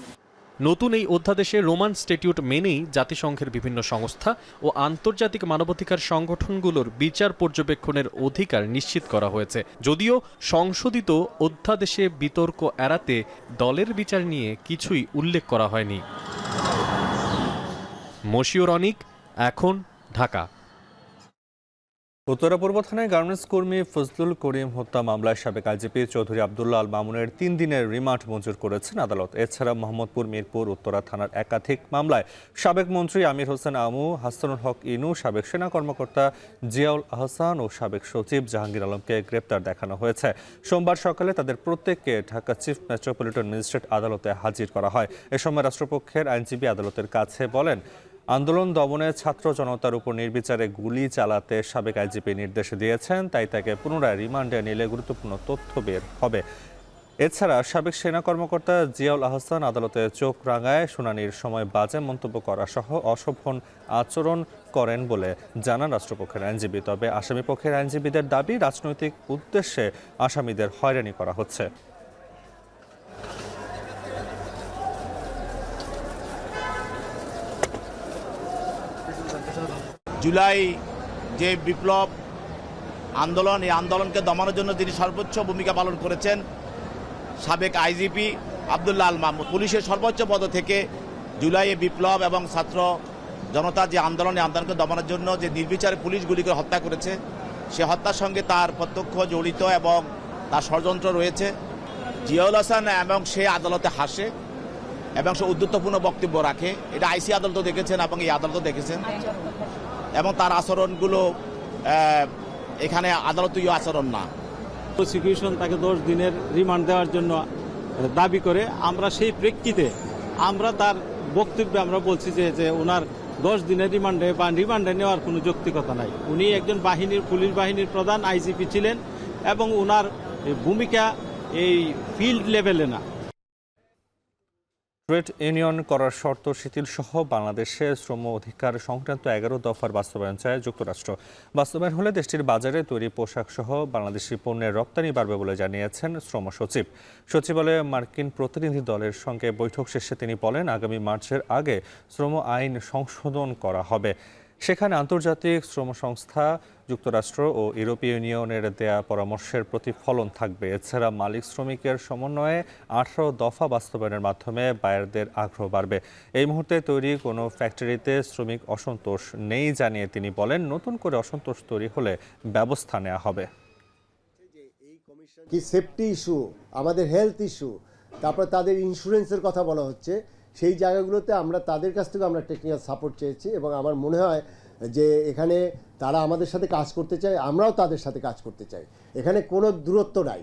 নতুন এই অধ্যাদেশে রোমান স্ট্যাটিউট মেনেই জাতিসংঘের বিভিন্ন সংস্থা ও আন্তর্জাতিক মানবাধিকার সংগঠনগুলোর বিচার পর্যবেক্ষণের অধিকার নিশ্চিত করা হয়েছে। যদিও সংশোধিত অধ্যাদেশে বিতর্ক এড়াতে দলের বিচার নিয়ে কিছুই উল্লেখ করা হয়নি। মশিউর অনিক, এখন, ঢাকা। উত্তরা পূর্ব থানায় গার্মেন্টস কর্মী ফজলুল করিম হত্যা মামলায় সাবেক আইজিপি চৌধুরী আব্দুল্লাহ আল মামুনের 3 দিনের রিমান্ড মঞ্জুর করেছেন আদালত। এছাড়া মোহাম্মদপুর, মিরপুর, উত্তরা থানার একাধিক মামলায় সাবেক মন্ত্রী আমির হোসেন আমু, হাসানুল হক ইনু, সাবেক সেনা কর্মকর্তা জিয়াউল আহসান ও সাবেক সচিব জাহাঙ্গীর আলমকে গ্রেপ্তার দেখানো হয়েছে। সোমবার সকালে তাদের প্রত্যেককে ঢাকা চিফ মেট্রোপলিটন ম্যাজিস্ট্রেট আদালতে হাজির করা হয়। এ সময় রাষ্ট্রপক্ষের আইনজীবী আদালতের কাছে বলেন, আন্দোলন দমনে ছাত্র জনতার উপর নির্বিচারে গুলি চালাতে সাবেক আইজিপি নির্দেশ দিয়েছেন, তাই তাকে পুনরায় রিমান্ডে নিলে গুরুত্বপূর্ণ তথ্য বের হবে। এছাড়া সাবেক সেনা কর্মকর্তা জিয়াউল আহসান আদালতে চোখ রাঙায় শুনানির সময় বাজে মন্তব্য করা সহ অশোভন আচরণ করেন বলে জানান রাষ্ট্রপক্ষের আইনজীবী। তবে আসামিপক্ষের আইনজীবীদের দাবি, রাজনৈতিক উদ্দেশ্যে আসামিদের হয়রানি করা হচ্ছে। জুলাই যে বিপ্লব আন্দোলন, এই আন্দোলনকে দমানোর জন্য যিনি সর্বোচ্চ ভূমিকা পালন করেছেন সাবেক আইজিপি আব্দুল্লাহ আল মামুন, পুলিশের সর্বোচ্চ পদ থেকে জুলাই বিপ্লব এবং ছাত্র জনতা যে আন্দোলন, এই আন্দোলনকে দমানোর জন্য যে নির্বিচারে পুলিশ গুলি করে হত্যা করেছে, সে হত্যার সঙ্গে তার প্রত্যক্ষ জড়িত এবং তার ষড়যন্ত্র রয়েছে। জিয়াউল হাসান এবং সে আদালতে হাসে এবং সে উদ্ধত্তপূর্ণ বক্তব্য রাখে, এটা আইসি আদালতও দেখেছেন এবং এই আদালতও দেখেছেন, এবং তার আচরণগুলো এখানে আদালতীয় আচরণ না। প্রসিকিউশন তাকে 10 দিনের রিমান্ড দেওয়ার জন্য দাবি করে। আমরা সেই প্রেক্ষিতে আমরা তার বক্তব্যে আমরা বলছি যে ওনার 10 দিনের রিমান্ডে নেওয়ার কোনো যৌক্তিকতা নাই। উনি একজন পুলিশ বাহিনীর প্রধান আইজিপি ছিলেন এবং ওনার ভূমিকা এই ফিল্ড লেভেলে না। ট্রেড ইউনিয়ন করার শর্ত শিথিল সহ বাংলাদেশে শ্রম অধিকার সংক্রান্ত 11 দফার বাস্তবায়ন চায় যুক্তরাষ্ট্র। বাস্তবায়ন হলে দেশটির বাজারে তৈরি পোশাক সহ বাংলাদেশি পণ্যের রপ্তানি বাড়বে বলে জানিয়েছেন শ্রম সচিব। সচিবালয়ে মার্কিন প্রতিনিধি দলের সঙ্গে বৈঠক শেষে তিনি বলেন, আগামী মার্চের আগে শ্রম আইন সংশোধন করা হবে। সেখানে আন্তর্জাতিক শ্রম সংস্থা, যুক্তরাষ্ট্র ও ইউরোপীয় ইউনিয়নের দেয়া পরামর্শের প্রতিফলন থাকবে। এছাড়া মালিক শ্রমিকের সমন্বয়ে 18 দফা বাস্তবায়নের মাধ্যমে বায়ারদের আগ্রহ বাড়বে। এই মুহূর্তে তৈরি কোনো ফ্যাক্টরিতে শ্রমিক অসন্তোষ নেই জানিয়ে তিনি বলেন, নতুন করে অসন্তোষ তৈরি হলে ব্যবস্থা নেওয়া হবে। কি সেফটি ইস্যু, আমাদের হেলথ ইস্যু, তারপর তাদের ইন্স্যুরেন্সের কথা বলা হচ্ছে, সেই জায়গাগুলোতে আমরা তাদের কাছ থেকে আমরা টেকনিক্যাল সাপোর্ট চেয়েছি এবং আমার মনে হয় যে এখানে তারা আমাদের সাথে কাজ করতে চায়, আমরাও তাদের সাথে কাজ করতে চাই। এখানে কোনো দূরত্ব নাই,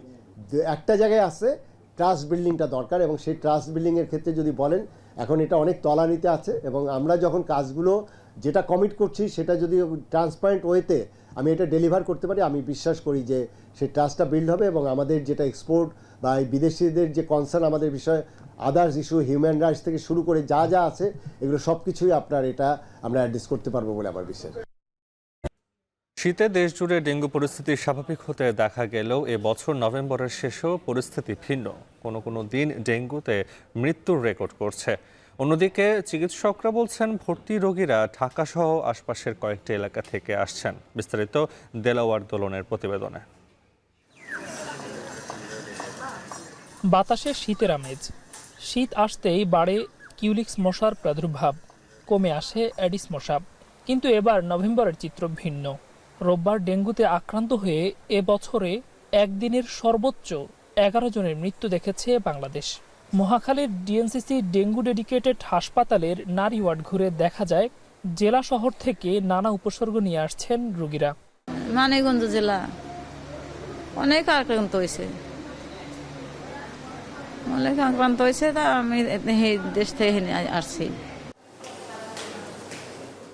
একটা জায়গায় আছে, ট্রাস্ট বিল্ডিংটা দরকার এবং সেই ট্রাস্ট বিল্ডিংয়ের ক্ষেত্রে যদি বলেন এখন এটা অনেক তলানিতে আছে এবং আমরা যখন কাজগুলো যেটা কমিট করছি সেটা যদি ট্রান্সপারেন্ট ওয়েতে আমি এটা ডেলিভার করতে পারি, আমি বিশ্বাস করি যে সেই ট্রাস্টটা বিল্ড হবে এবং আমাদের যেটা এক্সপোর্ট বা বিদেশিদের যে কনসার্ন আমাদের বিষয়ে আদার্স ইস্যু, হিউম্যান রাইটস থেকে শুরু করে যা যা আছে এগুলো সব কিছুই আপনার এটা আমরা অ্যাড্রেস করতে পারবো বলে আমার বিশ্বাস। শীতে দেশ জুড়ে ডেঙ্গু পরিস্থিতি স্বাভাবিক হতে দেখা গেলেও এবছর নভেম্বরের শেষেও পরিস্থিতি ভিন্ন। কোনো দিন ডেঙ্গুতে মৃত্যুর রেকর্ড করছে। অন্যদিকে চিকিৎসকরা বলছেন ভর্তি রোগীরা ঢাকাসহ আশপাশের কয়েকটি এলাকা থেকে আসছেন। বিস্তারিত দেলাওয়ার দোলনের প্রতিবেদনে। বাতাসে শীতের আমেজ। শীত আসতেই বাড়ে কিউলিক্স মশার প্রাদুর্ভাব, কমে আসে অ্যাডিস মশা। কিন্তু এবার নভেম্বরের চিত্র ভিন্ন। রোববার ডেঙ্গুতে আক্রান্ত হয়ে এবছরে একদিনের সর্বোচ্চ 11 জনের মৃত্যু দেখেছে বাংলাদেশ। মহাখালীর ডিএনসিসি ডেঙ্গু ডেডিকেটেড হাসপাতালের নারী ওয়ার্ড ঘুরে দেখা যায় জেলা শহর থেকে নানা উপসর্গ নিয়ে আসছেন রোগীরা। মানিকগঞ্জ জেলা অনেক আক্রান্ত হয়েছে, তা আমি দেশ থেকে আসছি।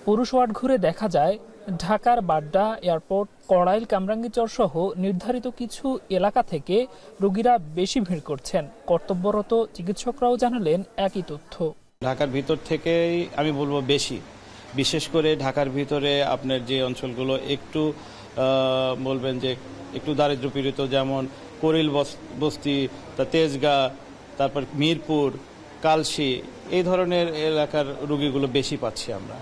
পুরুষ ওয়ার্ড ঘুরে দেখা যায় ঢাকার বাড্ডা, এয়ারপোর্ট, কড়াইল, কামরাঙ্গীরচর সহ নির্ধারিত কিছু এলাকা থেকে রোগীরা বেশি ভিড় করছেন। কর্তব্যরত চিকিৎসকরাও জানালেন একই তথ্য। ঢাকার ভিতর থেকেই আমি বলবো বেশি, বিশেষ করে ঢাকার ভিতরে আপনার যে অঞ্চলগুলো একটু বলবেন যে একটু দারিদ্র্যপীড়িত, যেমন করিল বস্তি, তেজগাঁ, তারপর মিরপুর, কালশি, এই ধরনের এলাকার রোগীগুলো বেশি পাচ্ছি আমরা।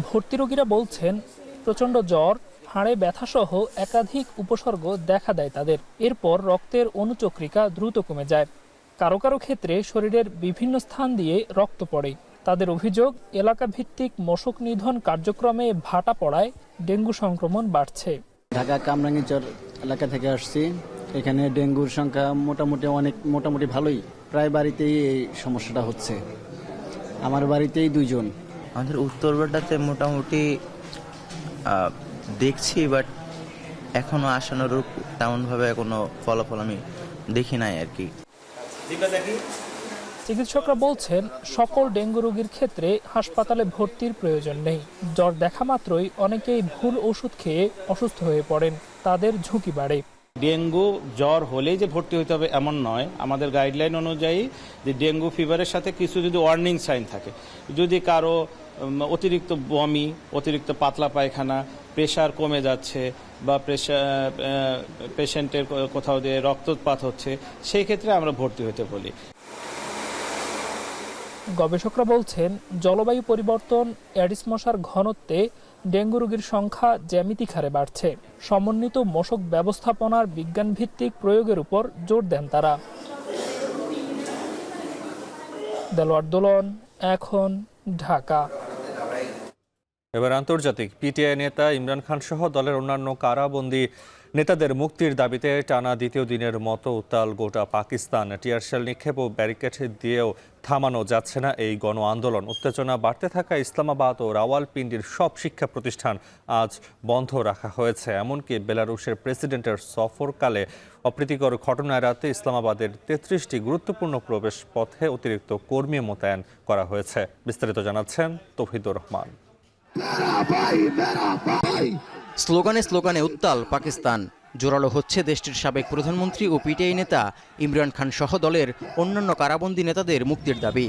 ভর্তি রোগীরা বলছেন প্রচণ্ড জ্বর, হাড়ে ব্যথাসহ একাধিক উপসর্গ দেখা দেয় তাদের। এরপর রক্তের অনুচক্রিকা দ্রুত কমে যায়। কারো কারো ক্ষেত্রে শরীরের বিভিন্ন স্থান দিয়ে রক্ত পড়ে। তাদের অভিযোগ, এলাকা ভিত্তিক মশক নিধন কার্যক্রমে ভাটা পড়ায় ডেঙ্গু সংক্রমণ বাড়ছে। ঢাকা কামরাঙ্গীরচর এলাকা থেকে আসছি। এখানে ডেঙ্গুর সংখ্যা মোটামুটি ভালোই, প্রায় বাড়িতেই এই সমস্যাটা হচ্ছে। আমার বাড়িতেই 2 জন। আমাদের উত্তরপাড়াতে মোটামুটি দেখছি, বাট এখনো আশানুরূপ তেমনভাবে কোনো ফলাফল আমি দেখি নাই আর কি। চিকিৎসকরা বলছেন সকল ডেঙ্গু রোগীর ক্ষেত্রে হাসপাতালে ভর্তির প্রয়োজন নেই। জ্বর দেখা মাত্রই অনেকেই ভুল ওষুধ খেয়ে অসুস্থ হয়ে পড়েন, তাদের ঝুঁকি বাড়ে। ডেঙ্গু জ্বর হলেই যে ভর্তি হতে হবে এমন নয়। আমাদের গাইডলাইন অনুযায়ী যে ডেঙ্গু ফিভারের সাথে কিছু যদি ওয়ার্নিং সাইন থাকে, যদি কারো অতিরিক্ত বমি, অতিরিক্ত পাতলা পায়খানা, প্রেশার কমে যাচ্ছে বা পেশেন্টের কোথাও দিয়ে রক্তপাত হচ্ছে, সেই ক্ষেত্রে আমরা ভর্তি হতে বলি। গবেষকরা বলছেন জলবায়ু পরিবর্তন, অ্যাডিস মশার ঘনত্বে ডেঙ্গু রোগীর সংখ্যা জ্যামিতিক হারে বাড়ছে। সমন্বিত মশক ব্যবস্থাপনার বিজ্ঞানভিত্তিক প্রয়োগের উপর জোর দেন তারা। দেলোয়ার দোলন, এখন, ঢাকা। এবার আন্তর্জাতিক। পিটিআই নেতা ইমরান খান সহ দলের অন্যান্য কারাবন্দী নেতাদের মুক্তির দাবিতে টানা দ্বিতীয় দিনের মতো উত্তাল গোটা পাকিস্তান। টিয়ারশেল নিক্ষেপ ও ব্যারিকেড দিয়েও থামানো যাচ্ছে না এই গণ আন্দোলন। উত্তেজনা বাড়তে থাকা ইসলামাবাদ ও রাওয়ালপিন্ডির সব শিক্ষা প্রতিষ্ঠান আজ বন্ধ রাখা হয়েছে। এমনকি বেলারুশের প্রেসিডেন্টের সফরকালে অপ্রীতিকর ঘটনা এড়াতে ইসলামাবাদের 33টি গুরুত্বপূর্ণ প্রবেশ পথে অতিরিক্ত কর্মী মোতায়েন করা হয়েছে। বিস্তারিত জানাচ্ছেন তৌহিদুর রহমান। স্লোগানে স্লোগানে উত্তাল পাকিস্তান। জোরালো হচ্ছে দেশটির সাবেক প্রধানমন্ত্রী ও পিটিআই নেতা ইমরান খান সহ দলের অন্যান্য কারাবন্দী নেতাদের মুক্তির দাবি।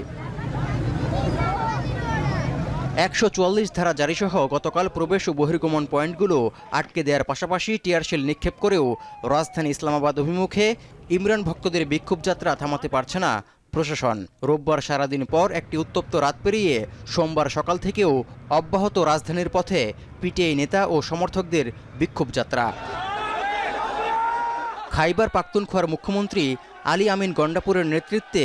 144 ধারা জারিসহ গতকাল প্রবেশ ও বহির্গমন পয়েন্টগুলো আটকে দেওয়ার পাশাপাশি টিয়ারশেল নিক্ষেপ করেও রাজধানী ইসলামাবাদ অভিমুখে ইমরান ভক্তদের বিক্ষোভ যাত্রা থামাতে পারছে না প্রশাসন। রোববার সারাদিন পর একটি উত্তপ্ত রাত পেরিয়ে সোমবার সকাল থেকেও অব্যাহত রাজধানীর পথে পিটিআই নেতা ও সমর্থকদের বিক্ষোভ যাত্রা। খাইবার পাখতুনখোয়ার মুখ্যমন্ত্রী আলী আমিন গন্ডাপুরের নেতৃত্বে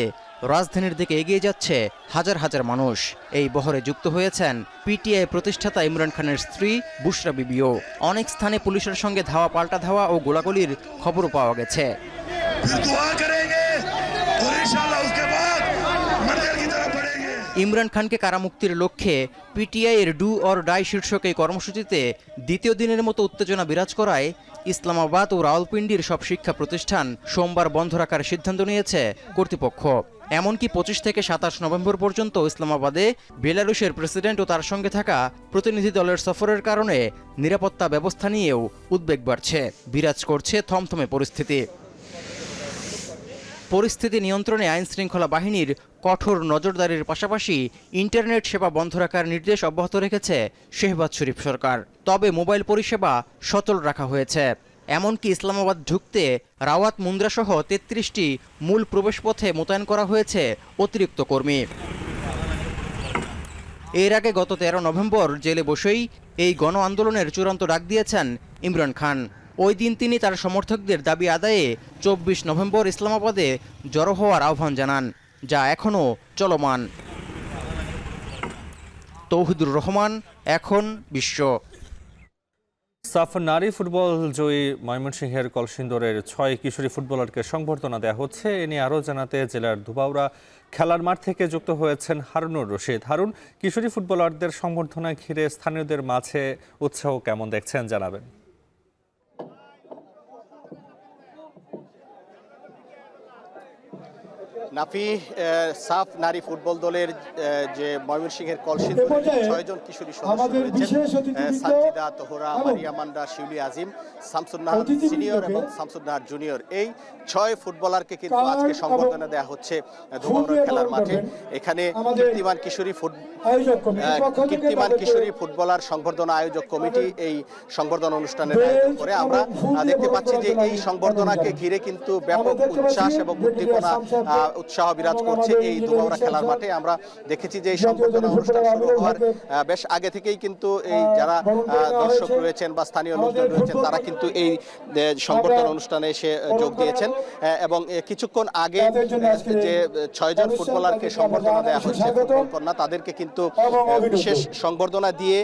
রাজধানীর দিকে এগিয়ে যাচ্ছে হাজার হাজার মানুষ। এই বহরে যুক্ত হয়েছেন পিটিআই প্রতিষ্ঠাতা ইমরান খানের স্ত্রী বুশরা বিবিও। অনেক স্থানে পুলিশের সঙ্গে ধাওয়া পাল্টা ধাওয়া ও গোলাগুলির খবরও পাওয়া গেছে। ইমরান খানকে কারামুক্তির লক্ষ্যে পিটিআই এর ডু অর ডাই শীর্ষক এই কর্মসূচিতে দ্বিতীয় দিনের মতো উত্তেজনা বিরাজ করায় ইসলামাবাদ ও রাওয়ালপিন্ডির সব শিক্ষা প্রতিষ্ঠান সোমবার বন্ধ রাখার সিদ্ধান্ত নিয়েছে কর্তৃপক্ষ। এমনকি 25 থেকে 27 নভেম্বর পর্যন্ত ইসলামাবাদে বেলারুশের প্রেসিডেন্ট ও তার সঙ্গে থাকা প্রতিনিধি দলের সফরের কারণে নিরাপত্তা ব্যবস্থা নিয়েও উদ্বেগ বাড়ছে। বিরাজ করছে থমথমে পরিস্থিতি নিয়ন্ত্রণে আইন শৃঙ্খলা বাহিনীর কঠোর নজরদারির পাশাপাশি ইন্টারনেট সেবা বন্ধ রাখার নির্দেশ অব্যাহত রেখেছে শেহবাজ শরীফ সরকার। তবে মোবাইল পরিষেবা সচল রাখা হয়েছে। এমনকি ইসলামাবাদ ঢুকতে রাওয়াত মুন্দ্রা সহ 33টি মূল প্রবেশপথে মোতায়েন করা হয়েছে অতিরিক্ত কর্মী। এর আগে গত 13 নভেম্বর জেলে বসেই এই গণ আন্দোলনের চূড়ান্ত ডাক দিয়েছেন ইমরান খান। ওই দিন তিনি তার সমর্থকদের দাবি আদায়ে 24 নভেম্বর ইসলামাবাদে জড়ো হওয়ার আহ্বান জানান, যা এখনও চলমান। তৌহিদুর রহমান, এখন বিশ্ব। সাফ নারী ফুটবল জয়ী ময়মনসিংহের কলসিন্দুরের 6 কিশোরী ফুটবলারকে সংবর্ধনা দেওয়া হচ্ছে। এ নিয়ে আরও জানাতে জেলার ধুবাউড়া খেলার মাঠ থেকে যুক্ত হয়েছেন হারুনুর রশিদ। হারুন, কিশোরী ফুটবলারদের সংবর্ধনা ঘিরে স্থানীয়দের মাঝে উৎসাহ কেমন দেখছেন জানাবেন। নাফি, সাফ নারী ফুটবল দলের যে ময়মনসিংহের কলসিন্দুরের 6 জন কিশোরী সদস্য রয়েছেন, সাজিদা, তোহরা, মারিয়া মান্ডা, শিউলি আজিম, শামসুন্নাহার সিনিয়র এবং শামসুন্নাহার জুনিয়র, এই 6 ফুটবলারকে কিন্তু আজকে সংবর্ধনা দেওয়া হচ্ছে ধুবাউড়া খেলার মাঠে। এখানে কীর্তিমান কিশোরী ফুটবলার সংবর্ধনা আয়োজক কমিটি এই সংবর্ধনা অনুষ্ঠানের আয়োজন করে। আমরা দেখতে পাচ্ছি যে এই সংবর্ধনাকে ঘিরে কিন্তু ব্যাপক উচ্ছ্বাস এবং উদ্দীপনা উৎসাহ বিরাজ করছে এই ধুবাউড়া খেলার মাঠে। আমরা দেখেছি যে এই সংবর্ধনা অনুষ্ঠান শুরু হওয়ার বেশ আগে থেকেই কিন্তু এই যারা দর্শক রয়েছেন বা স্থানীয় লোকজন রয়েছেন তারা কিন্তু এই সংবর্ধনা অনুষ্ঠানে এসে যোগ দিয়েছেন এবং কিছুক্ষণ আগে যে 6 জন ফুটবলারকে সংবর্ধনা দেওয়া হচ্ছে ফুটবল কন্যা, তাদেরকে কিন্তু বিশেষ সংবর্ধনা দিয়ে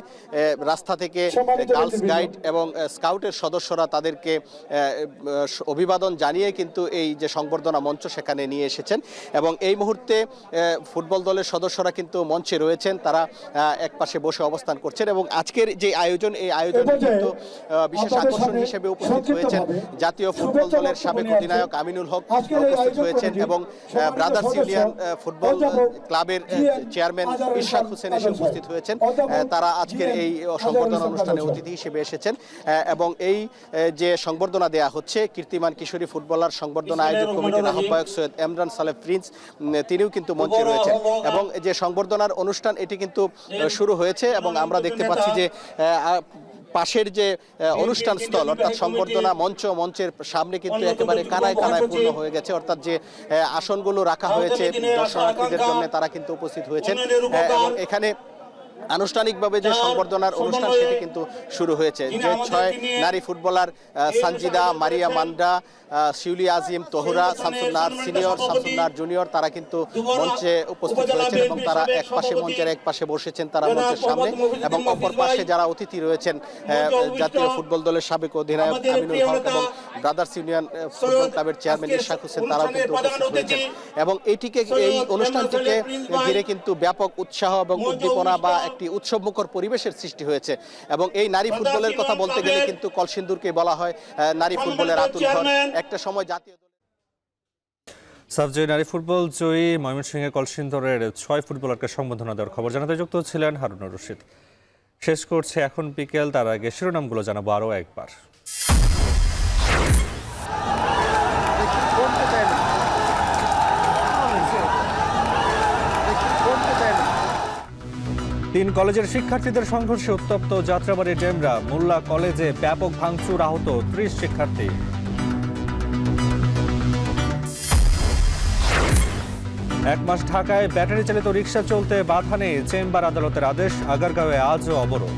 রাস্তা থেকে গার্লস গাইড এবং স্কাউটের সদস্যরা তাদেরকে অভিবাদন জানিয়ে কিন্তু এই যে সংবর্ধনা মঞ্চ সেখানে নিয়ে এসেছেন এবং এই মুহূর্তে ফুটবল দলের সদস্যরা কিন্তু মঞ্চে রয়েছেন, তারা এক পাশে বসে অবস্থান করছেন এবং আজকের যে আয়োজন, এই আয়োজনে কিন্তু বিশেষ আকর্ষণ হিসেবে উপস্থিত হয়েছেন জাতীয় ফুটবল দলের সাবেক অধিনায়ক আমিনুল হক উপস্থিত হয়েছেন এবং ব্রাদার্স ইউনিয়ন ফুটবল ক্লাবের চেয়ারম্যান ইশরাক হোসেন এসে উপস্থিত হয়েছেন। তারা আজকের এই সংবর্ধনা অনুষ্ঠানে অতিথি হিসেবে এসেছেন এবং এই যে সংবর্ধনা দেয়া হচ্ছে কীর্তিমান কিশোরী ফুটবলার সংবর্ধনা আয়োজক কমিটির আহ্বায়ক সৈয়দ এমরান সালেহ প্রিন্স, তিনিও কিন্তু মঞ্চে রয়েছেন এবং যে সংবর্ধনার অনুষ্ঠান এটি কিন্তু শুরু হয়েছে এবং আমরা দেখতে পাচ্ছি যে পাশের যে অনুষ্ঠান স্থল অর্থাৎ সংবর্ধনা মঞ্চের সামনে কিন্তু একেবারে কানায় কানায় পূর্ণ হয়ে গেছে, অর্থাৎ যে আসনগুলো রাখা হয়েছে দর্শনার্থীদের জন্য তারা কিন্তু উপস্থিত হয়েছেন এবং এখানে আনুষ্ঠানিকভাবে যে সংবর্ধনার অনুষ্ঠান সেটি কিন্তু শুরু হয়েছে। যে 6 নারী ফুটবলার সানজিদা, মারিয়া মান্ডা, শিউলি আজিম, তোহরা, শামসুন্নাহার সিনিয়র, শামসুন্নাহার জুনিয়র তারা কিন্তু মঞ্চে উপস্থিত হয়েছেন এবং তারা এক পাশে মঞ্চের এক পাশে বসেছেন তারা মঞ্চের সামনে, এবং অপর পাশে যারা অতিথি রয়েছেন জাতীয় ফুটবল দলের সাবেক অধিনায়ক আমিনুল হক এবং ব্রাদার্স ইউনিয়ন ফুটবল ক্লাবের চেয়ারম্যান ইশাক হোসেন তারাও কিন্তু উপস্থিত হয়েছেন। এবং এই অনুষ্ঠানটিকে ঘিরে কিন্তু ব্যাপক উৎসাহ এবং উদ্দীপনা বা একটি উৎসবমুখর পরিবেশের সৃষ্টি হয়েছে। এবং এই নারী ফুটবলের কথা বলতে গেলে কিন্তু কলসিন্দুরকে বলা হয় নারী ফুটবলের আতুরঘর। একটা সময় জাতীয় সাবজয়ী নারী ফুটবল জয়ী ময়মনসিংহের কলসিন্দুরের 6 ফুটবলারকে সম্বোধনা দেওয়ার খবর জানাতে যুক্ত ছিলেন হারুনুর রশিদ। শেষ করছে এখন বিকেল, তার আগে শিরোনামগুলো জানাবো আরও একবার। তিন কলেজের শিক্ষার্থীদের সংঘর্ষে উত্তপ্ত যাত্রাবাড়ি ডেমরা, মোল্লা কলেজে ব্যাপক ভাঙচুর, আহত 30 শিক্ষার্থী। এক মাস ঢাকায় ব্যাটারি চালিত রিকশা চলতে বাধা নেই, চেম্বার আদালতের আদেশ, আগারগাঁওয়ে আজও অবরোধ।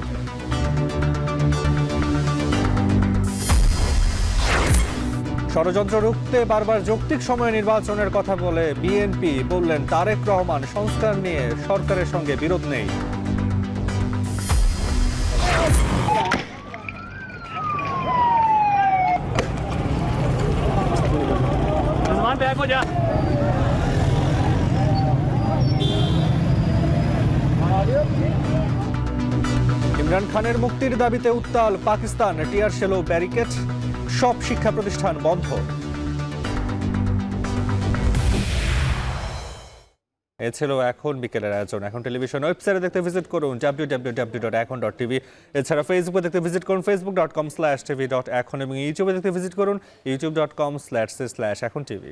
ষড়যন্ত্র রুখতে বারবার যৌক্তিক সময়ে নির্বাচনের কথা বলে বিএনপি, বললেন তারেক রহমান সংস্কার নিয়ে সরকারের সঙ্গে বিরোধ নেই। ইমরান খানের মুক্তির দাবিতে উত্তাল পাকিস্তান, টিয়ার শেল ও ব্যারিকেড, সব শিক্ষা প্রতিষ্ঠান বন্ধ। এ ছিল এখন বিকেলের আয়োজন। এখন টেলিভিশন ওয়েবসাইটে দেখতে ভিজিট করুন www.ekon.tv। এছাড়া ফেসবুকে দেখতে ভিজিট করুন facebook.com/tv.ekon এবং ইউটিউবে দেখতে ভিজিট করুন youtube.com/echontv।